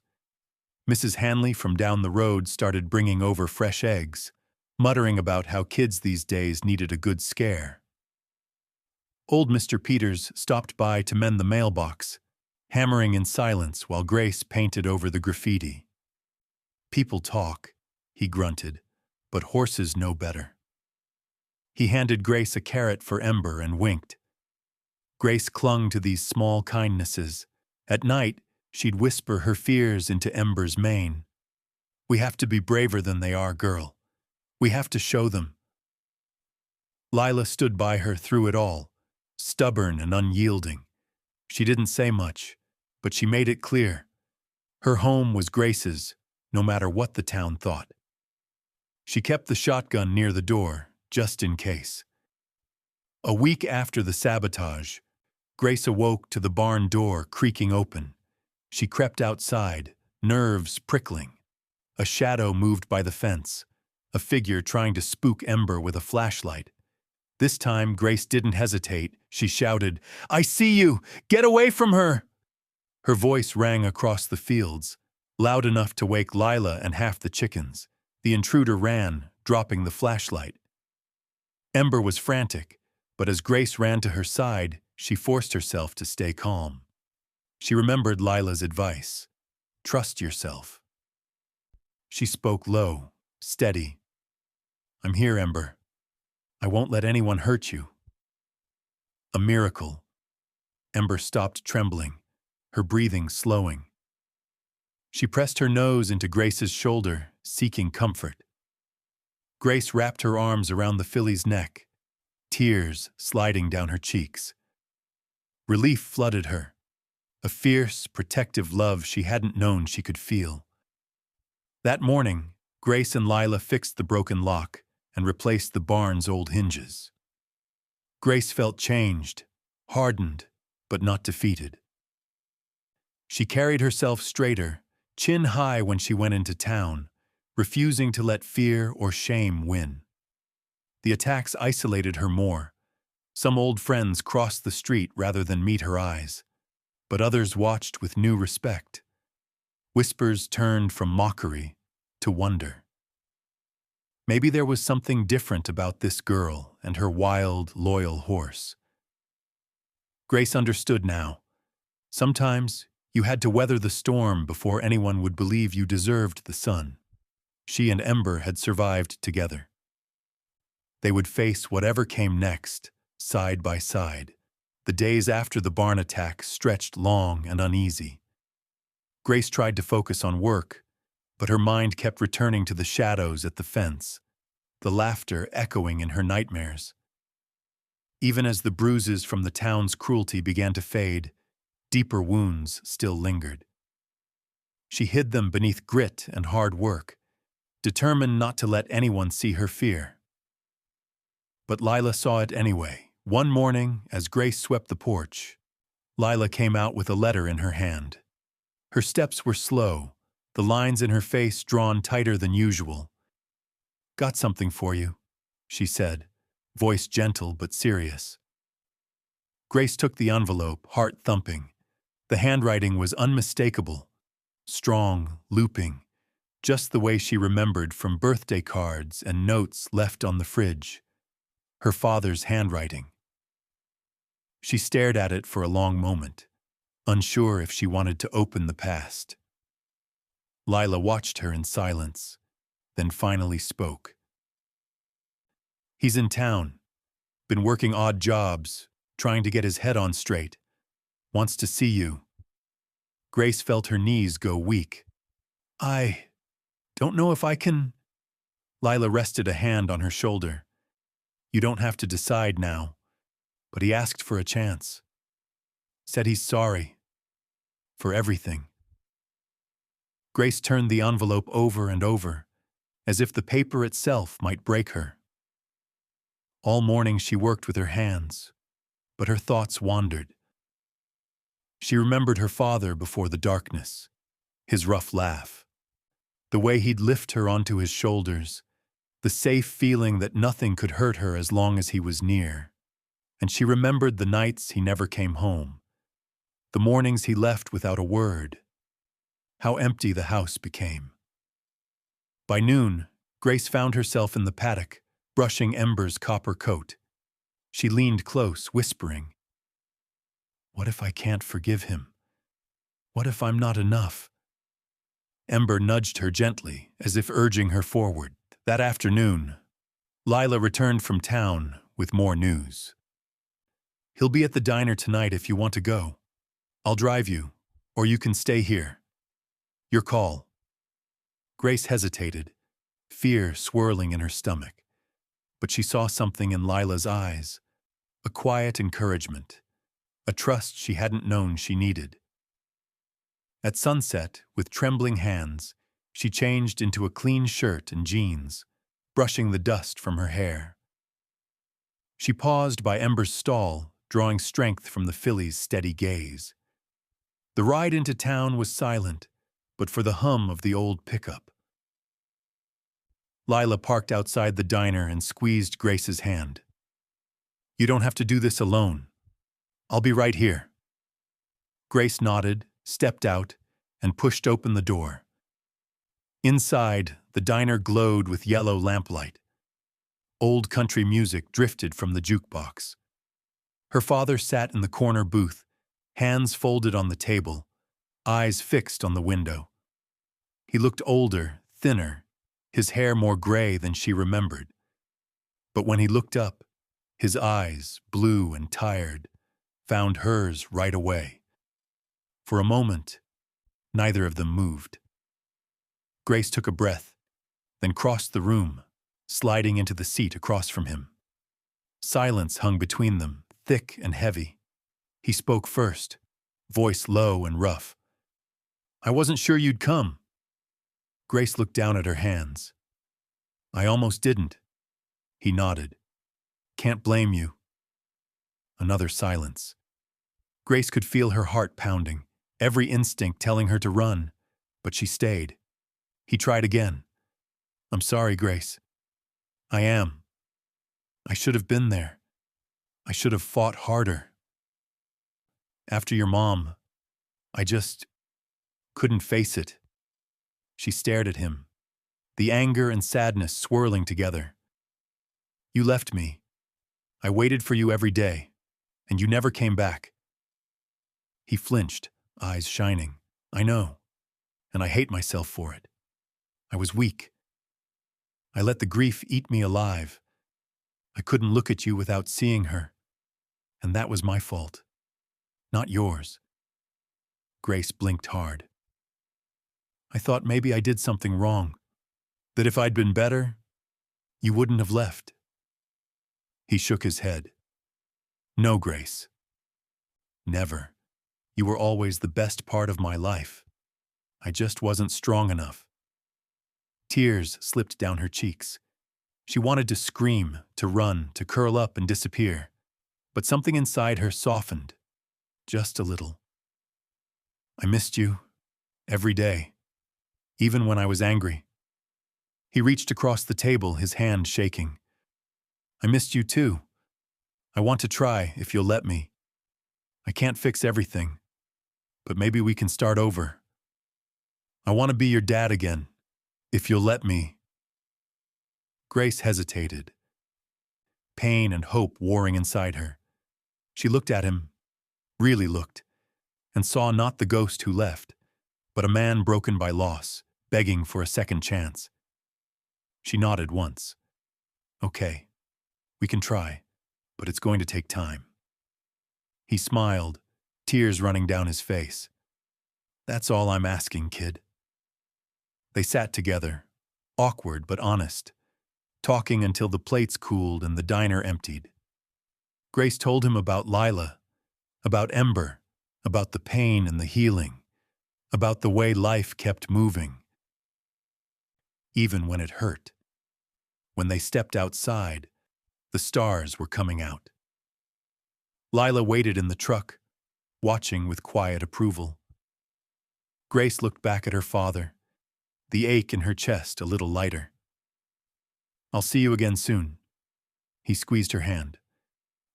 Mrs. Hanley from down the road started bringing over fresh eggs, muttering about how kids these days needed a good scare. Old Mr. Peters stopped by to mend the mailbox, hammering in silence while Grace painted over the graffiti. "People talk," he grunted, "but horses know better." He handed Grace a carrot for Ember and winked. Grace clung to these small kindnesses. At night, she'd whisper her fears into Ember's mane. "We have to be braver than they are, girl. We have to show them." Lila stood by her through it all, stubborn and unyielding. She didn't say much, but she made it clear. Her home was Grace's, no matter what the town thought. She kept the shotgun near the door, just in case. A week after the sabotage, Grace awoke to the barn door creaking open. She crept outside, nerves prickling. A shadow moved by the fence, a figure trying to spook Ember with a flashlight. This time, Grace didn't hesitate. She shouted, "I see you! Get away from her!" Her voice rang across the fields, loud enough to wake Lila and half the chickens. The intruder ran, dropping the flashlight. Ember was frantic, but as Grace ran to her side, she forced herself to stay calm. She remembered Lila's advice. Trust yourself. She spoke low, steady. "I'm here, Ember. I won't let anyone hurt you." A miracle. Ember stopped trembling, her breathing slowing. She pressed her nose into Grace's shoulder, seeking comfort. Grace wrapped her arms around the filly's neck, tears sliding down her cheeks. Relief flooded her, a fierce, protective love she hadn't known she could feel. That morning, Grace and Lila fixed the broken lock and replaced the barn's old hinges. Grace felt changed, hardened, but not defeated. She carried herself straighter, chin high when she went into town, refusing to let fear or shame win. The attacks isolated her more. Some old friends crossed the street rather than meet her eyes, but others watched with new respect. Whispers turned from mockery to wonder. Maybe there was something different about this girl and her wild, loyal horse. Grace understood now. Sometimes you had to weather the storm before anyone would believe you deserved the sun. She and Ember had survived together. They would face whatever came next, side by side. The days after the barn attack stretched long and uneasy. Grace tried to focus on work, but her mind kept returning to the shadows at the fence, the laughter echoing in her nightmares. Even as the bruises from the town's cruelty began to fade, deeper wounds still lingered. She hid them beneath grit and hard work, determined not to let anyone see her fear. But Lila saw it anyway. One morning, as Grace swept the porch, Lila came out with a letter in her hand. Her steps were slow, the lines in her face drawn tighter than usual. "Got something for you," she said, voice gentle but serious. Grace took the envelope, heart thumping. The handwriting was unmistakable, strong, looping, just the way she remembered from birthday cards and notes left on the fridge. Her father's handwriting. She stared at it for a long moment, unsure if she wanted to open the past. Lila watched her in silence, then finally spoke. "He's in town. Been working odd jobs, trying to get his head on straight. Wants to see you." Grace felt her knees go weak. "I don't know if I can..." Lila rested a hand on her shoulder. You don't have to decide now, but he asked for a chance. Said he's sorry. For everything. Grace turned the envelope over and over, as if the paper itself might break her. All morning she worked with her hands, but her thoughts wandered. She remembered her father before the darkness, his rough laugh, the way he'd lift her onto his shoulders, the safe feeling that nothing could hurt her as long as he was near. And she remembered the nights he never came home, the mornings he left without a word, how empty the house became. By noon, Grace found herself in the paddock, brushing Ember's copper coat. She leaned close, whispering, "What if I can't forgive him? What if I'm not enough?" Ember nudged her gently, as if urging her forward. That afternoon, Lila returned from town with more news. "He'll be at the diner tonight if you want to go. I'll drive you, or you can stay here. Your call." Grace hesitated, fear swirling in her stomach. But she saw something in Lila's eyes, a quiet encouragement, a trust she hadn't known she needed. At sunset, with trembling hands, she changed into a clean shirt and jeans, brushing the dust from her hair. She paused by Ember's stall, drawing strength from the filly's steady gaze. The ride into town was silent, but for the hum of the old pickup. Lila parked outside the diner and squeezed Grace's hand. "You don't have to do this alone. I'll be right here." Grace nodded, stepped out, and pushed open the door. Inside, the diner glowed with yellow lamplight. Old country music drifted from the jukebox. Her father sat in the corner booth, hands folded on the table, eyes fixed on the window. He looked older, thinner, his hair more gray than she remembered. But when he looked up, his eyes, blue and tired, found hers right away. For a moment, neither of them moved. Grace took a breath, then crossed the room, sliding into the seat across from him. Silence hung between them, thick and heavy. He spoke first, voice low and rough. "I wasn't sure you'd come." Grace looked down at her hands. "I almost didn't." He nodded. "Can't blame you." Another silence. Grace could feel her heart pounding, every instinct telling her to run, but she stayed. He tried again. "I'm sorry, Grace. I am. I should have been there. I should have fought harder. After your mom, I just couldn't face it." She stared at him, the anger and sadness swirling together. "You left me. I waited for you every day, and you never came back." He flinched, eyes shining. "I know, and I hate myself for it. I was weak. I let the grief eat me alive. I couldn't look at you without seeing her, and that was my fault, not yours." Grace blinked hard. "I thought maybe I did something wrong, that if I'd been better, you wouldn't have left." He shook his head. "No, Grace. Never. You were always the best part of my life. I just wasn't strong enough." Tears slipped down her cheeks. She wanted to scream, to run, to curl up and disappear. But something inside her softened, just a little. "I missed you, every day, even when I was angry." He reached across the table, his hand shaking. "I missed you too. I want to try, if you'll let me. I can't fix everything, but maybe we can start over. I want to be your dad again, if you'll let me." Grace hesitated, pain and hope warring inside her. She looked at him, really looked, and saw not the ghost who left, but a man broken by loss, begging for a second chance. She nodded once. "Okay, we can try, but it's going to take time." He smiled, tears running down his face. "That's all I'm asking, kid." They sat together, awkward but honest, talking until the plates cooled and the diner emptied. Grace told him about Lila, about Ember, about the pain and the healing, about the way life kept moving, even when it hurt. When they stepped outside, the stars were coming out. Lila waited in the truck, watching with quiet approval. Grace looked back at her father, the ache in her chest a little lighter. "I'll see you again soon." He squeezed her hand.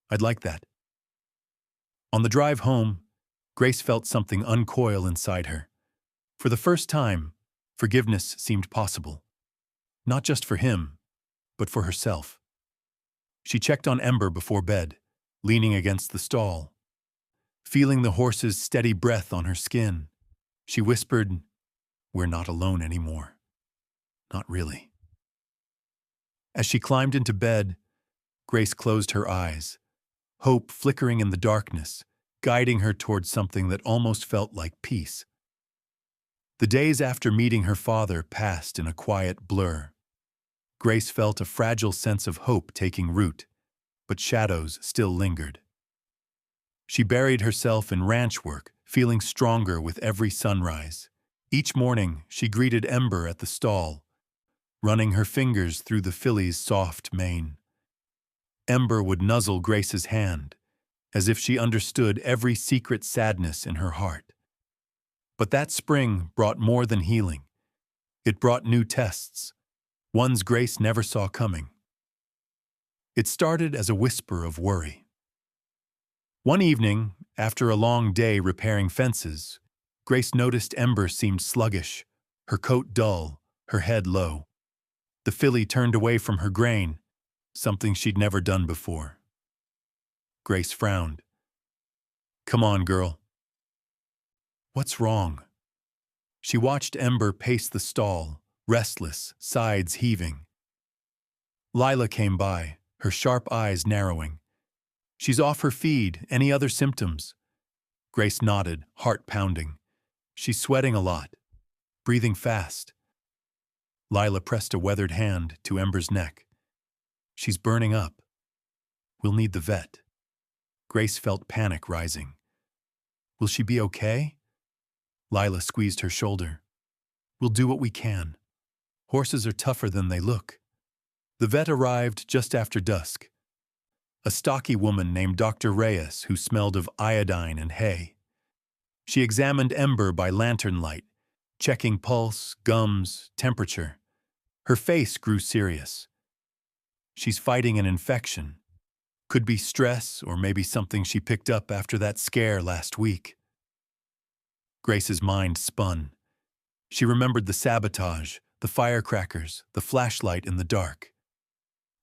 "I'd like that." On the drive home, Grace felt something uncoil inside her. For the first time, forgiveness seemed possible. Not just for him, but for herself. She checked on Ember before bed, leaning against the stall. Feeling the horse's steady breath on her skin, she whispered, "We're not alone anymore. Not really." As she climbed into bed, Grace closed her eyes, hope flickering in the darkness, guiding her towards something that almost felt like peace. The days after meeting her father passed in a quiet blur. Grace felt a fragile sense of hope taking root, but shadows still lingered. She buried herself in ranch work, feeling stronger with every sunrise. Each morning, she greeted Ember at the stall, running her fingers through the filly's soft mane. Ember would nuzzle Grace's hand, as if she understood every secret sadness in her heart. But that spring brought more than healing. It brought new tests, ones Grace never saw coming. It started as a whisper of worry. One evening, after a long day repairing fences, Grace noticed Ember seemed sluggish, her coat dull, her head low. The filly turned away from her grain, something she'd never done before. Grace frowned. "Come on, girl." "What's wrong?" She watched Ember pace the stall, restless, sides heaving. Lila came by, her sharp eyes narrowing. "She's off her feed. Any other symptoms?" Grace nodded, heart pounding. "She's sweating a lot, breathing fast." Lila pressed a weathered hand to Ember's neck. "She's burning up. We'll need the vet." Grace felt panic rising. "Will she be okay?" Lila squeezed her shoulder. "We'll do what we can. Horses are tougher than they look." The vet arrived just after dusk. A stocky woman named Dr. Reyes who smelled of iodine and hay. She examined Ember by lantern light, checking pulse, gums, temperature. Her face grew serious. "She's fighting an infection. Could be stress or maybe something she picked up after that scare last week." Grace's mind spun. She remembered the sabotage, the firecrackers, the flashlight in the dark.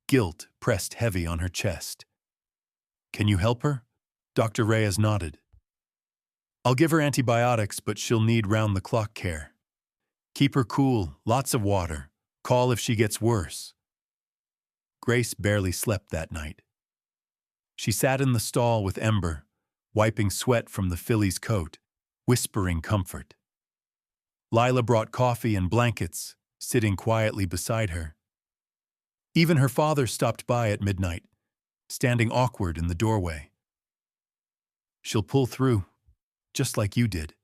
Guilt pressed heavy on her chest. "Can you help her?" Dr. Reyes nodded. "I'll give her antibiotics, but she'll need round-the-clock care. Keep her cool, lots of water. Call if she gets worse." Grace barely slept that night. She sat in the stall with Ember, wiping sweat from the filly's coat, whispering comfort. Lila brought coffee and blankets, sitting quietly beside her. Even her father stopped by at midnight, standing awkward in the doorway. "She'll pull through, just like you did."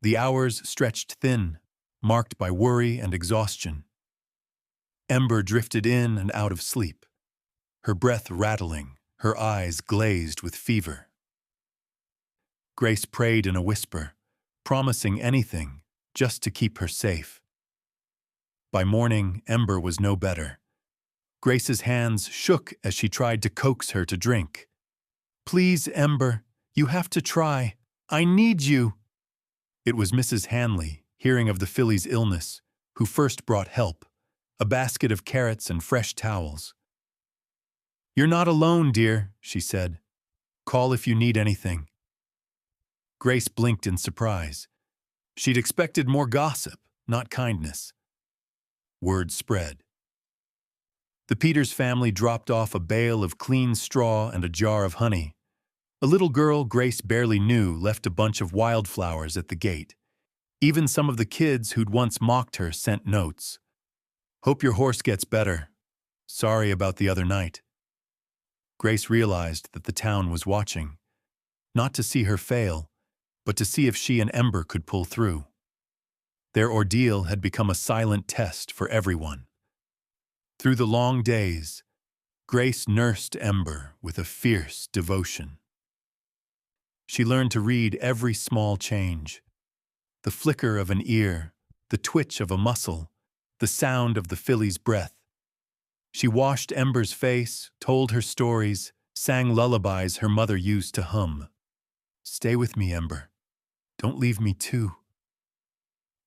The hours stretched thin, marked by worry and exhaustion. Ember drifted in and out of sleep, her breath rattling, her eyes glazed with fever. Grace prayed in a whisper, promising anything just to keep her safe. By morning, Ember was no better. Grace's hands shook as she tried to coax her to drink. "Please, Ember, you have to try. I need you." It was Mrs. Hanley, hearing of the filly's illness, who first brought help, a basket of carrots and fresh towels. "You're not alone, dear," she said. "Call if you need anything." Grace blinked in surprise. She'd expected more gossip, not kindness. Word spread. The Peters family dropped off a bale of clean straw and a jar of honey. A little girl Grace barely knew left a bunch of wildflowers at the gate. Even some of the kids who'd once mocked her sent notes. "Hope your horse gets better. Sorry about the other night." Grace realized that the town was watching, not to see her fail, but to see if she and Ember could pull through. Their ordeal had become a silent test for everyone. Through the long days, Grace nursed Ember with a fierce devotion. She learned to read every small change, the flicker of an ear, the twitch of a muscle, the sound of the filly's breath. She washed Ember's face, told her stories, sang lullabies her mother used to hum. "Stay with me, Ember. Don't leave me too."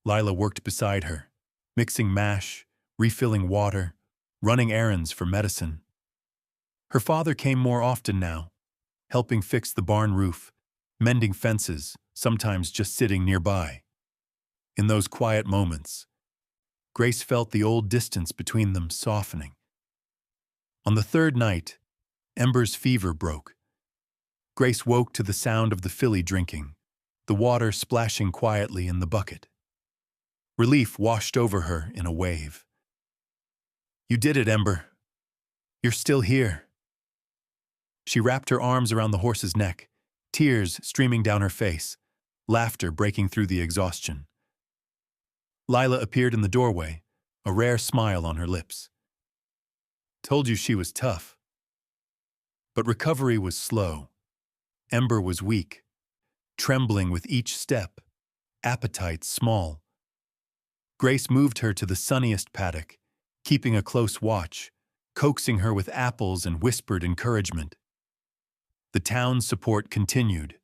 Lila worked beside her, mixing mash, refilling water, running errands for medicine. Her father came more often now, helping fix the barn roof, mending fences, sometimes just sitting nearby. In those quiet moments, Grace felt the old distance between them softening. On the third night, Ember's fever broke. Grace woke to the sound of the filly drinking, the water splashing quietly in the bucket. Relief washed over her in a wave. "You did it, Ember. You're still here." She wrapped her arms around the horse's neck, tears streaming down her face, laughter breaking through the exhaustion. Lila appeared in the doorway, a rare smile on her lips. "Told you she was tough." But recovery was slow. Ember was weak, trembling with each step, appetite small. Grace moved her to the sunniest paddock, keeping a close watch, coaxing her with apples and whispered encouragement. The town's support continued.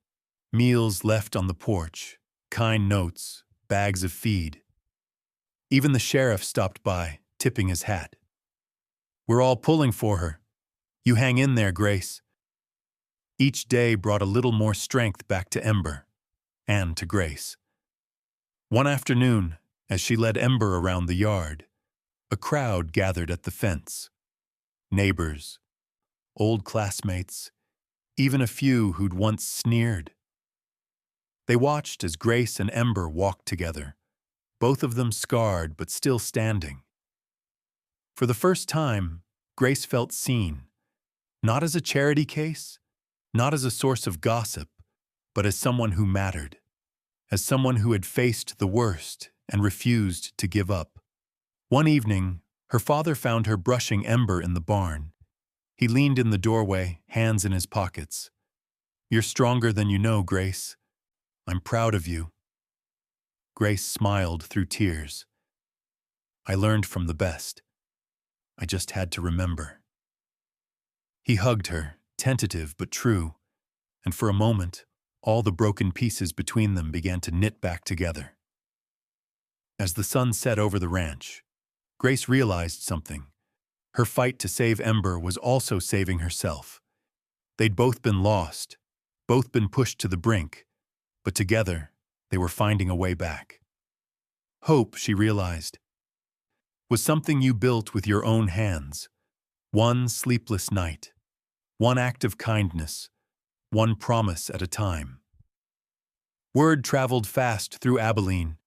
Meals left on the porch, kind notes, bags of feed. Even the sheriff stopped by, tipping his hat. "We're all pulling for her. You hang in there, Grace." Each day brought a little more strength back to Ember, and to Grace. One afternoon, as she led Ember around the yard, a crowd gathered at the fence. Neighbors, old classmates, even a few who'd once sneered. They watched as Grace and Ember walked together, both of them scarred but still standing. For the first time, Grace felt seen, not as a charity case, not as a source of gossip, but as someone who mattered, as someone who had faced the worst and refused to give up. One evening, her father found her brushing Ember in the barn. He leaned in the doorway, hands in his pockets. "You're stronger than you know, Grace. I'm proud of you." Grace smiled through tears. "I learned from the best. I just had to remember." He hugged her, tentative but true, and for a moment, all the broken pieces between them began to knit back together. As the sun set over the ranch, Grace realized something. Her fight to save Ember was also saving herself. They'd both been lost, both been pushed to the brink, but together, they were finding a way back. Hope, she realized, was something you built with your own hands. One sleepless night, one act of kindness, one promise at a time. Word traveled fast through Abilene.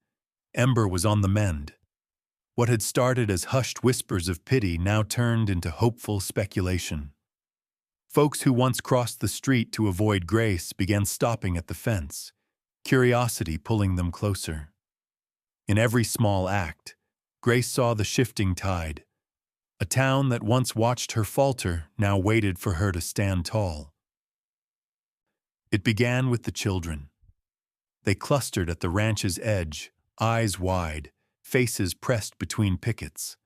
Ember was on the mend. What had started as hushed whispers of pity now turned into hopeful speculation. Folks who once crossed the street to avoid Grace began stopping at the fence, curiosity pulling them closer. In every small act, Grace saw the shifting tide. A town that once watched her falter now waited for her to stand tall. It began with the children. They clustered at the ranch's edge, eyes wide, faces pressed between pickets.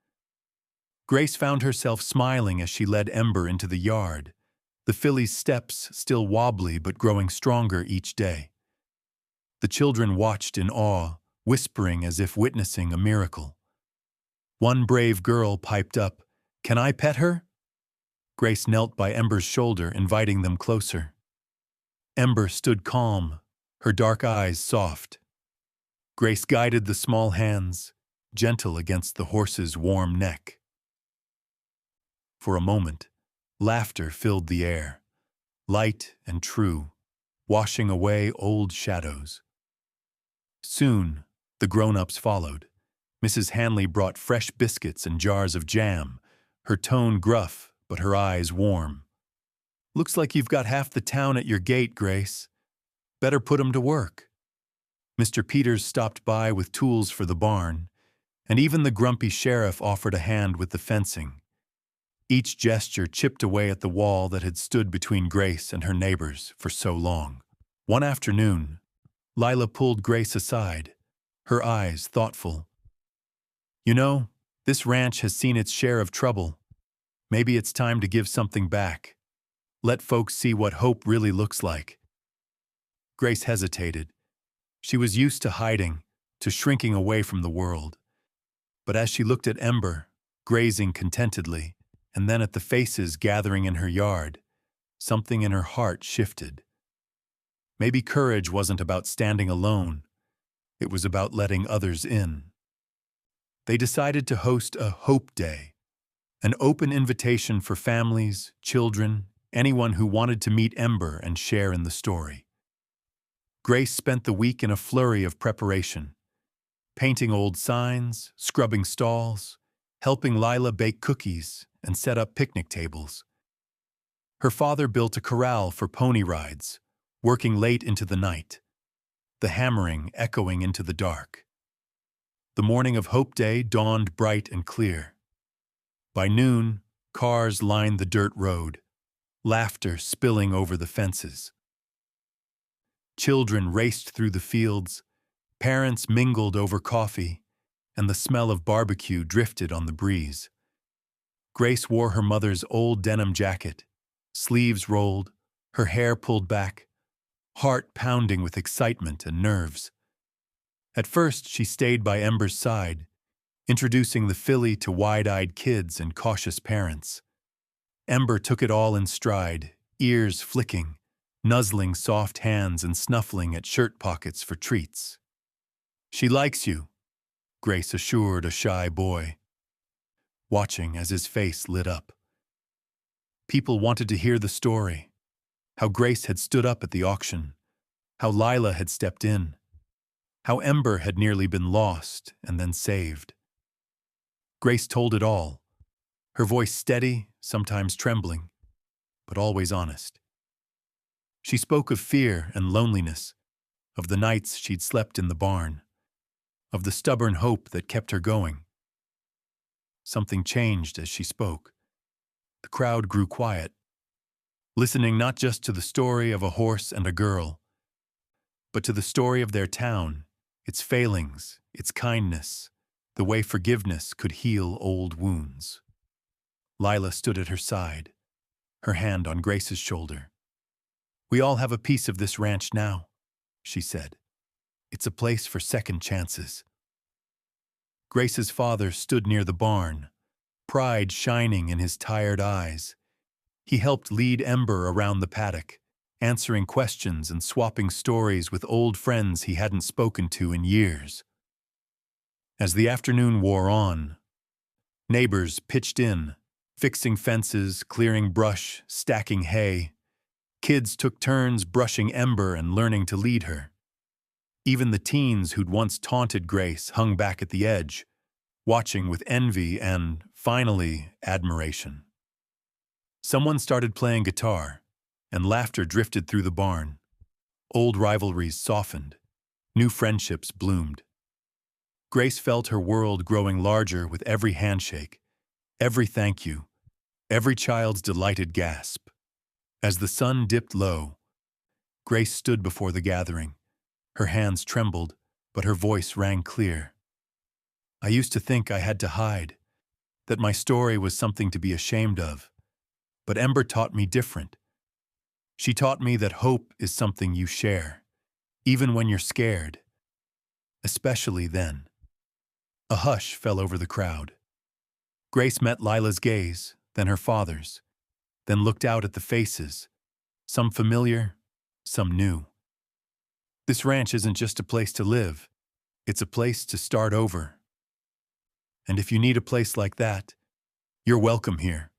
Grace found herself smiling as she led Ember into the yard, the filly's steps still wobbly but growing stronger each day. The children watched in awe, whispering as if witnessing a miracle. One brave girl piped up, "Can I pet her?" Grace knelt by Ember's shoulder, inviting them closer. Ember stood calm, her dark eyes soft. Grace guided the small hands, gentle against the horse's warm neck. For a moment, laughter filled the air, light and true, washing away old shadows. Soon, the grown-ups followed. Mrs. Hanley brought fresh biscuits and jars of jam, her tone gruff, but her eyes warm. "Looks like you've got half the town at your gate, Grace. Better put 'em to work." Mr. Peters stopped by with tools for the barn, and even the grumpy sheriff offered a hand with the fencing. Each gesture chipped away at the wall that had stood between Grace and her neighbors for so long. One afternoon, Lila pulled Grace aside, her eyes thoughtful. "You know, this ranch has seen its share of trouble. Maybe it's time to give something back. Let folks see what hope really looks like." Grace hesitated. She was used to hiding, to shrinking away from the world. But as she looked at Ember, grazing contentedly, and then at the faces gathering in her yard, something in her heart shifted. Maybe courage wasn't about standing alone. It was about letting others in. They decided to host a Hope Day, an open invitation for families, children, anyone who wanted to meet Ember and share in the story. Grace spent the week in a flurry of preparation, painting old signs, scrubbing stalls, helping Lila bake cookies and set up picnic tables. Her father built a corral for pony rides, working late into the night, the hammering echoing into the dark. The morning of Hope Day dawned bright and clear. By noon, cars lined the dirt road, laughter spilling over the fences. Children raced through the fields, parents mingled over coffee, and the smell of barbecue drifted on the breeze. Grace wore her mother's old denim jacket, sleeves rolled, her hair pulled back, heart pounding with excitement and nerves. At first, she stayed by Ember's side, introducing the filly to wide-eyed kids and cautious parents. Ember took it all in stride, ears flicking, nuzzling soft hands and snuffling at shirt pockets for treats. "She likes you," Grace assured a shy boy, watching as his face lit up. People wanted to hear the story, how Grace had stood up at the auction, how Lila had stepped in, how Ember had nearly been lost and then saved. Grace told it all, her voice steady, sometimes trembling, but always honest. She spoke of fear and loneliness, of the nights she'd slept in the barn, of the stubborn hope that kept her going. Something changed as she spoke. The crowd grew quiet, listening not just to the story of a horse and a girl, but to the story of their town, its failings, its kindness, the way forgiveness could heal old wounds. Lila stood at her side, her hand on Grace's shoulder. "We all have a piece of this ranch now," she said. "It's a place for second chances." Grace's father stood near the barn, pride shining in his tired eyes. He helped lead Ember around the paddock, answering questions and swapping stories with old friends he hadn't spoken to in years. As the afternoon wore on, neighbors pitched in, fixing fences, clearing brush, stacking hay. Kids took turns brushing Ember and learning to lead her. Even the teens who'd once taunted Grace hung back at the edge, watching with envy and, finally, admiration. Someone started playing guitar, and laughter drifted through the barn. Old rivalries softened, new friendships bloomed. Grace felt her world growing larger with every handshake, every thank you, every child's delighted gasp. As the sun dipped low, Grace stood before the gathering. Her hands trembled, but her voice rang clear. "I used to think I had to hide, that my story was something to be ashamed of. But Ember taught me different. She taught me that hope is something you share, even when you're scared. Especially then." A hush fell over the crowd. Grace met Lila's gaze, then her father's, then looked out at the faces, some familiar, some new. This ranch isn't just a place to live, it's a place to start over. And if you need a place like that, you're welcome here.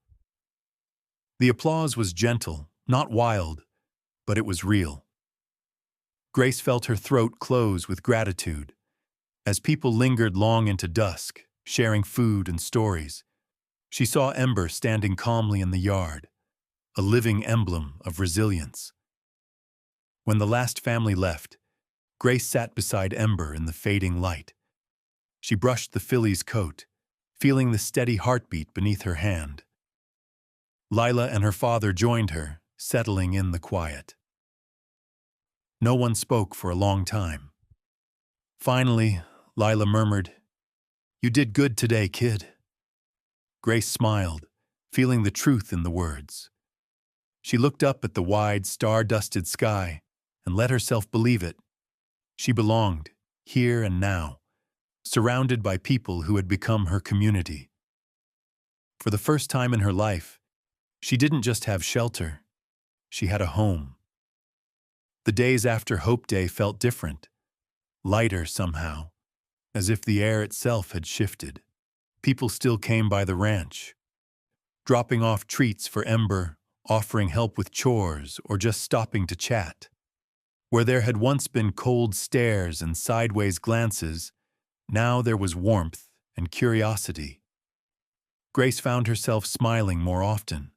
The applause was gentle, not wild, but it was real. Grace felt her throat close with gratitude. As people lingered long into dusk, sharing food and stories, She saw Ember standing calmly in the yard, a living emblem of resilience. When the last family left, Grace sat beside Ember in the fading light. She brushed the filly's coat, feeling the steady heartbeat beneath her hand. Lila and her father joined her, settling in the quiet. No one spoke for a long time. Finally, Lila murmured, "You did good today, kid." Grace smiled, feeling the truth in the words. She looked up at the wide, star-dusted sky and let herself believe it. She belonged, here and now, surrounded by people who had become her community. For the first time in her life, she didn't just have shelter, she had a home. The days after Hope Day felt different, lighter somehow, as if the air itself had shifted. People still came by the ranch, dropping off treats for Ember, offering help with chores, or just stopping to chat. Where there had once been cold stares and sideways glances, now there was warmth and curiosity. Grace found herself smiling more often,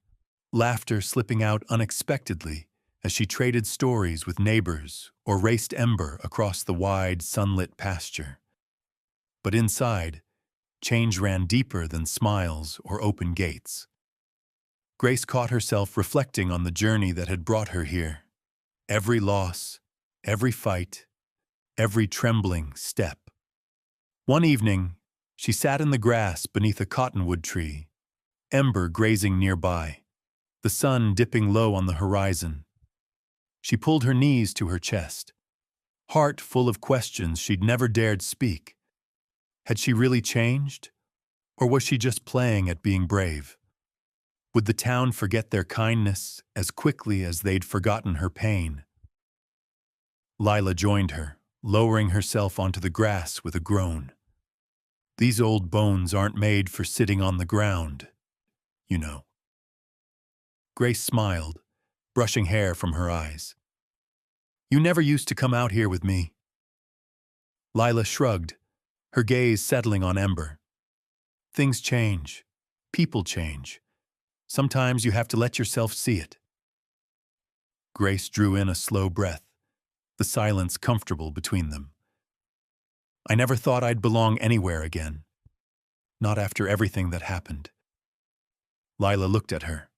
laughter slipping out unexpectedly as she traded stories with neighbors or raced Ember across the wide, sunlit pasture. But inside, change ran deeper than smiles or open gates. Grace caught herself reflecting on the journey that had brought her here. Every loss, every fight, every trembling step. One evening, she sat in the grass beneath a cottonwood tree, Ember grazing nearby, the sun dipping low on the horizon. She pulled her knees to her chest, heart full of questions she'd never dared speak. Had she really changed? Or was she just playing at being brave? Would the town forget their kindness as quickly as they'd forgotten her pain? Lila joined her, lowering herself onto the grass with a groan. "These old bones aren't made for sitting on the ground, you know." Grace smiled, brushing hair from her eyes. "You never used to come out here with me." Lila shrugged, her gaze settling on Ember. "Things change. People change. Sometimes you have to let yourself see it." Grace drew in a slow breath, the silence comfortable between them. "I never thought I'd belong anywhere again. Not after everything that happened." Lila looked at her,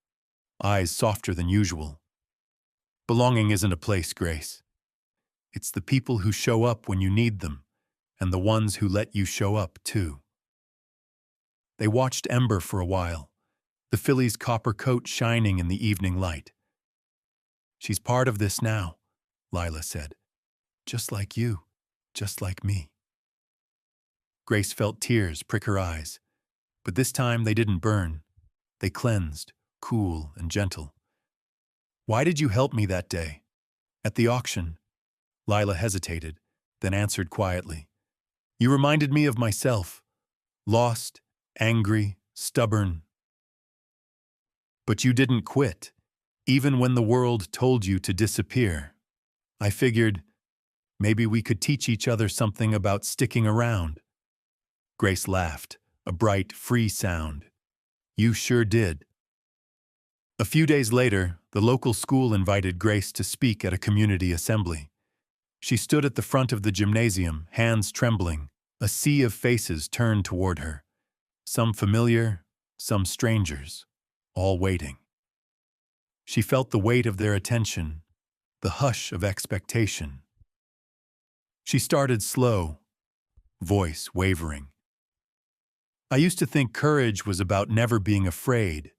eyes softer than usual. "Belonging isn't a place, Grace. It's the people who show up when you need them, and the ones who let you show up, too." They watched Ember for a while, the filly's copper coat shining in the evening light. "She's part of this now," Lila said. "Just like you, just like me." Grace felt tears prick her eyes, but this time they didn't burn. They cleansed, cool and gentle. "Why did you help me that day?" "At the auction." Lila hesitated, then answered quietly. "You reminded me of myself, lost, angry, stubborn. But you didn't quit, even when the world told you to disappear. I figured maybe we could teach each other something about sticking around." Grace laughed, a bright, free sound. "You sure did." A few days later, the local school invited Grace to speak at a community assembly. She stood at the front of the gymnasium, hands trembling, a sea of faces turned toward her. Some familiar, some strangers, all waiting. She felt the weight of their attention, the hush of expectation. She started slow, voice wavering. "I used to think courage was about never being afraid,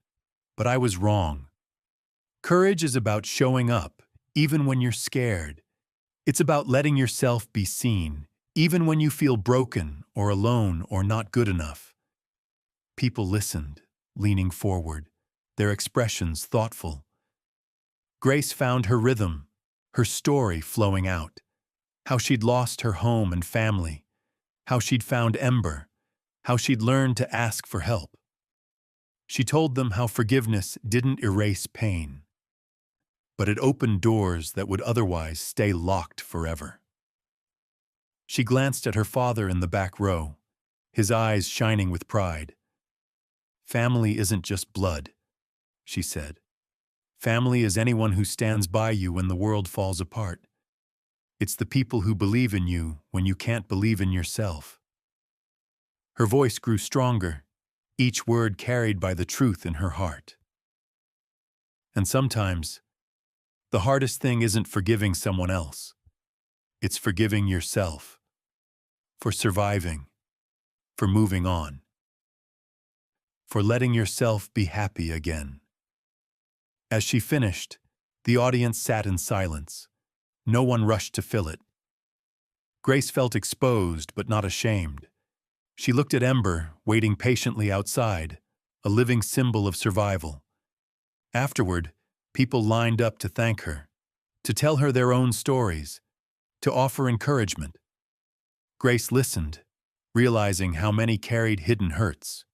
but I was wrong. Courage is about showing up, even when you're scared. It's about letting yourself be seen, even when you feel broken or alone or not good enough." People listened, leaning forward, their expressions thoughtful. Grace found her rhythm, her story flowing out. How she'd lost her home and family, how she'd found Ember, how she'd learned to ask for help. She told them how forgiveness didn't erase pain, but it opened doors that would otherwise stay locked forever. She glanced at her father in the back row, his eyes shining with pride. Family isn't just blood, she said. Family is anyone who stands by you when the world falls apart. It's the people who believe in you when you can't believe in yourself. Her voice grew stronger, each word carried by the truth in her heart. And sometimes, the hardest thing isn't forgiving someone else. It's forgiving yourself. For surviving. For moving on. For letting yourself be happy again. As she finished, the audience sat in silence. No one rushed to fill it. Grace felt exposed but not ashamed. She looked at Ember, waiting patiently outside, a living symbol of survival. Afterward, people lined up to thank her, to tell her their own stories, to offer encouragement. Grace listened, realizing how many carried hidden hurts.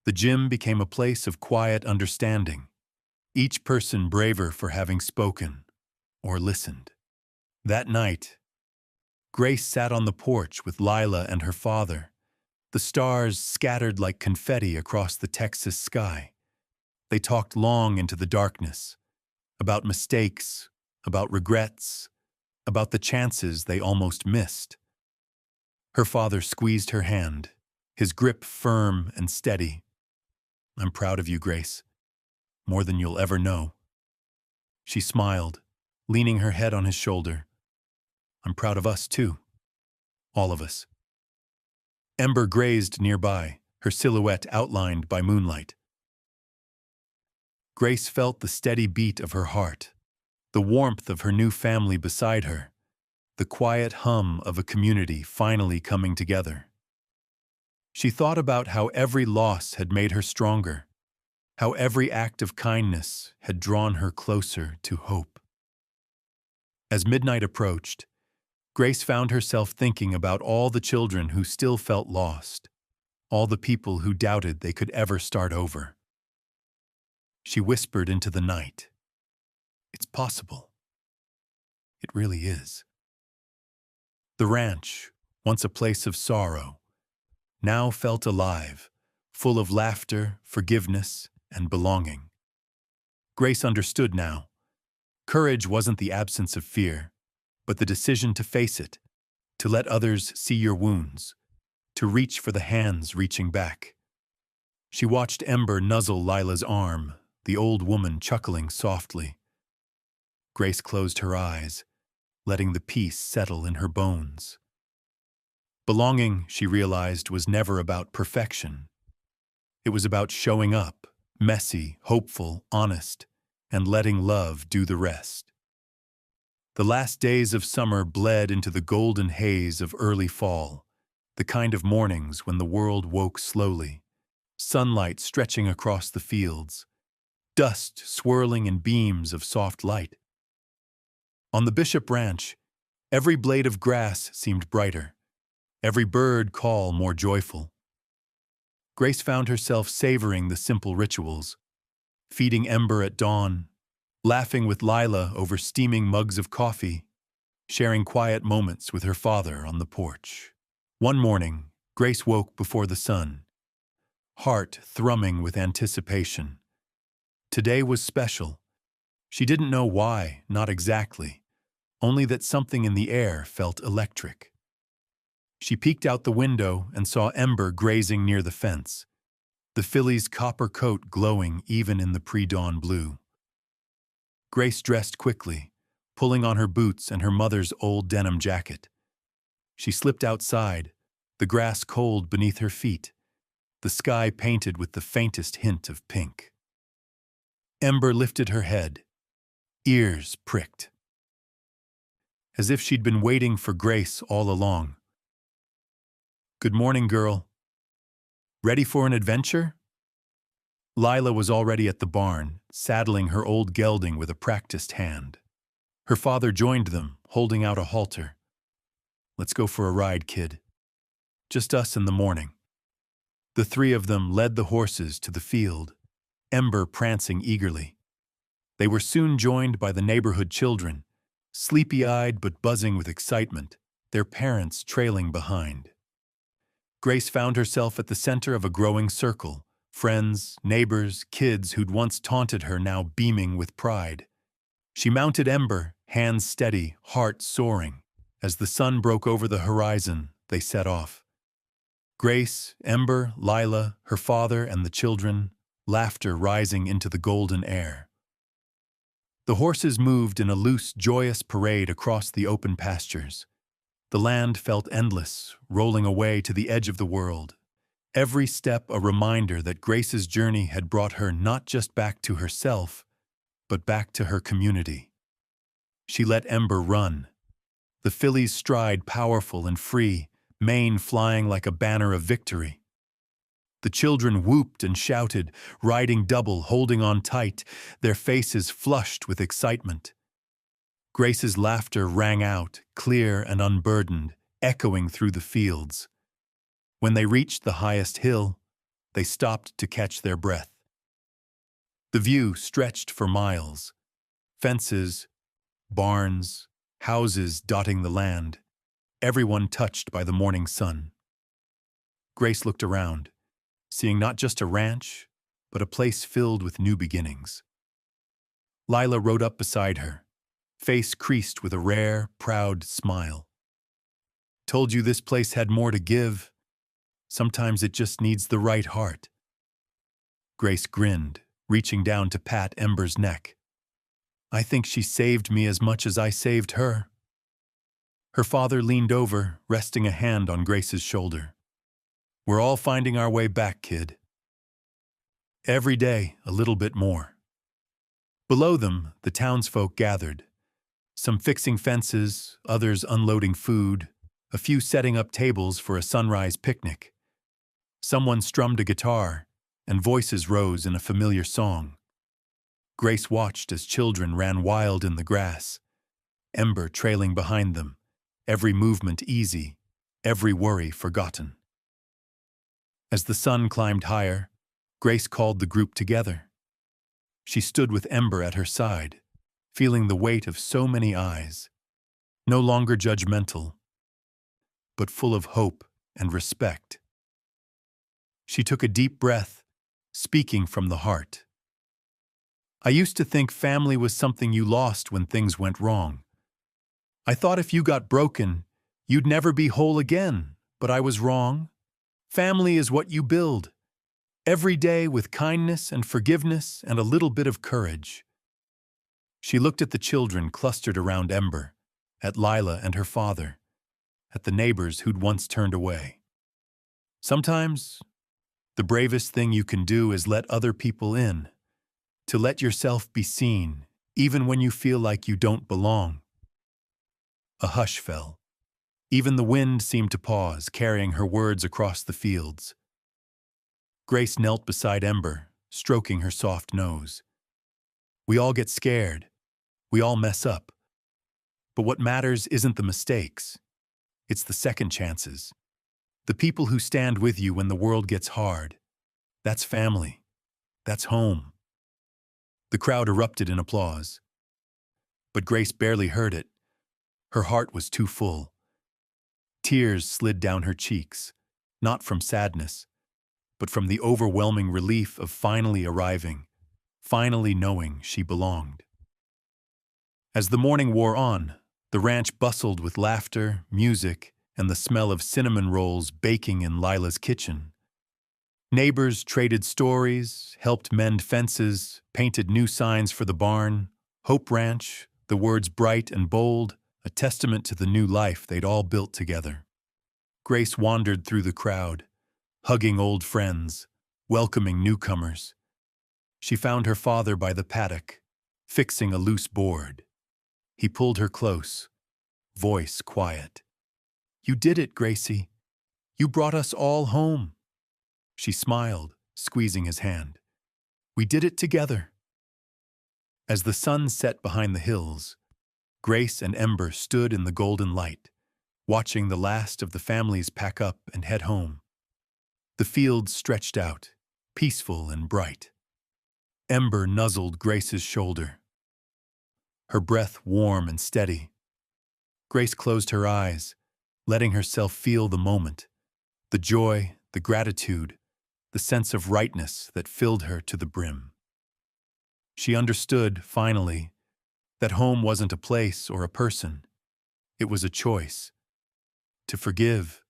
The gym became a place of quiet understanding, each person braver for having spoken or listened. That night, Grace sat on the porch with Lila and her father, the stars scattered like confetti across the Texas sky. They talked long into the darkness, about mistakes, about regrets, about the chances they almost missed. Her father squeezed her hand, his grip firm and steady. "I'm proud of you, Grace, more than you'll ever know." She smiled, leaning her head on his shoulder. "I'm proud of us, too. All of us." Ember grazed nearby, her silhouette outlined by moonlight. Grace felt the steady beat of her heart, the warmth of her new family beside her, the quiet hum of a community finally coming together. She thought about how every loss had made her stronger, how every act of kindness had drawn her closer to hope. As midnight approached, Grace found herself thinking about all the children who still felt lost, all the people who doubted they could ever start over. She whispered into the night, "It's possible. It really is." The ranch, once a place of sorrow, now felt alive, full of laughter, forgiveness, and belonging. Grace understood now. Courage wasn't the absence of fear, but the decision to face it, to let others see your wounds, to reach for the hands reaching back. She watched Ember nuzzle Lila's arm, the old woman chuckling softly. Grace closed her eyes, letting the peace settle in her bones. Belonging, she realized, was never about perfection. It was about showing up, messy, hopeful, honest, and letting love do the rest. The last days of summer bled into the golden haze of early fall, the kind of mornings when the world woke slowly, sunlight stretching across the fields, dust swirling in beams of soft light. On the Bishop Ranch, every blade of grass seemed brighter, every bird call more joyful. Grace found herself savoring the simple rituals, feeding Ember at dawn, laughing with Lila over steaming mugs of coffee, sharing quiet moments with her father on the porch. One morning, Grace woke before the sun, heart thrumming with anticipation. Today was special. She didn't know why, not exactly, only that something in the air felt electric. She peeked out the window and saw Ember grazing near the fence, the filly's copper coat glowing even in the pre-dawn blue. Grace dressed quickly, pulling on her boots and her mother's old denim jacket. She slipped outside, the grass cold beneath her feet, the sky painted with the faintest hint of pink. Ember lifted her head, ears pricked, as if she'd been waiting for Grace all along. "Good morning, girl. Ready for an adventure?" Lila was already at the barn, saddling her old gelding with a practiced hand. Her father joined them, holding out a halter. "Let's go for a ride, kid. Just us in the morning." The three of them led the horses to the field, Ember prancing eagerly. They were soon joined by the neighborhood children, sleepy-eyed but buzzing with excitement, their parents trailing behind. Grace found herself at the center of a growing circle, Friends, neighbors, kids who'd once taunted her now beaming with pride. She mounted Ember, hands steady, heart soaring. As the sun broke over the horizon, they set off. Grace, Ember, Lila, her father, and the children, laughter rising into the golden air. The horses moved in a loose, joyous parade across the open pastures. The land felt endless, rolling away to the edge of the world. Every step a reminder that Grace's journey had brought her not just back to herself, but back to her community. She let Ember run. The filly's stride powerful and free, mane flying like a banner of victory. The children whooped and shouted, riding double, holding on tight, their faces flushed with excitement. Grace's laughter rang out, clear and unburdened, echoing through the fields. When they reached the highest hill, they stopped to catch their breath. The view stretched for miles. Fences, barns, houses dotting the land, everyone touched by the morning sun. Grace looked around, seeing not just a ranch, but a place filled with new beginnings. Lila rode up beside her, face creased with a rare, proud smile. "Told you this place had more to give. Sometimes it just needs the right heart." Grace grinned, reaching down to pat Ember's neck. "I think she saved me as much as I saved her." Her father leaned over, resting a hand on Grace's shoulder. "We're all finding our way back, kid. Every day, a little bit more." Below them, the townsfolk gathered. Some fixing fences, others unloading food, a few setting up tables for a sunrise picnic. Someone strummed a guitar, and voices rose in a familiar song. Grace watched as children ran wild in the grass, Ember trailing behind them, every movement easy, every worry forgotten. As the sun climbed higher, Grace called the group together. She stood with Ember at her side, feeling the weight of so many eyes, no longer judgmental, but full of hope and respect. She took a deep breath, speaking from the heart. "I used to think family was something you lost when things went wrong. I thought if you got broken, you'd never be whole again, but I was wrong. Family is what you build, every day with kindness and forgiveness and a little bit of courage." She looked at the children clustered around Ember, at Lila and her father, at the neighbors who'd once turned away. "Sometimes, the bravest thing you can do is let other people in, to let yourself be seen, even when you feel like you don't belong." A hush fell. Even the wind seemed to pause, carrying her words across the fields. Grace knelt beside Ember, stroking her soft nose. "We all get scared. We all mess up. But what matters isn't the mistakes. It's the second chances. The people who stand with you when the world gets hard. That's family. That's home." The crowd erupted in applause. But Grace barely heard it. Her heart was too full. Tears slid down her cheeks, not from sadness, but from the overwhelming relief of finally arriving, finally knowing she belonged. As the morning wore on, the ranch bustled with laughter, music, and the smell of cinnamon rolls baking in Lila's kitchen. Neighbors traded stories, helped mend fences, painted new signs for the barn, Hope Ranch, the words bright and bold, a testament to the new life they'd all built together. Grace wandered through the crowd, hugging old friends, welcoming newcomers. She found her father by the paddock, fixing a loose board. He pulled her close, voice quiet. "You did it, Gracie. You brought us all home." She smiled, squeezing his hand. "We did it together." As the sun set behind the hills, Grace and Ember stood in the golden light, watching the last of the families pack up and head home. The fields stretched out, peaceful and bright. Ember nuzzled Grace's shoulder, her breath warm and steady. Grace closed her eyes, letting herself feel the moment, the joy, the gratitude, the sense of rightness that filled her to the brim. She understood, finally, that home wasn't a place or a person. It was a choice. To forgive,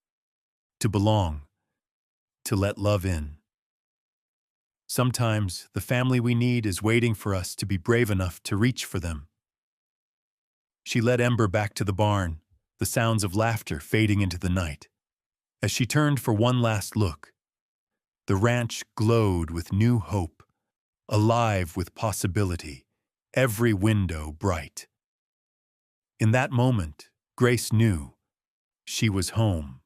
to belong, to let love in. Sometimes the family we need is waiting for us to be brave enough to reach for them. She led Ember back to the barn, the sounds of laughter fading into the night. As she turned for one last look, the ranch glowed with new hope, alive with possibility, every window bright. In that moment, Grace knew she was home.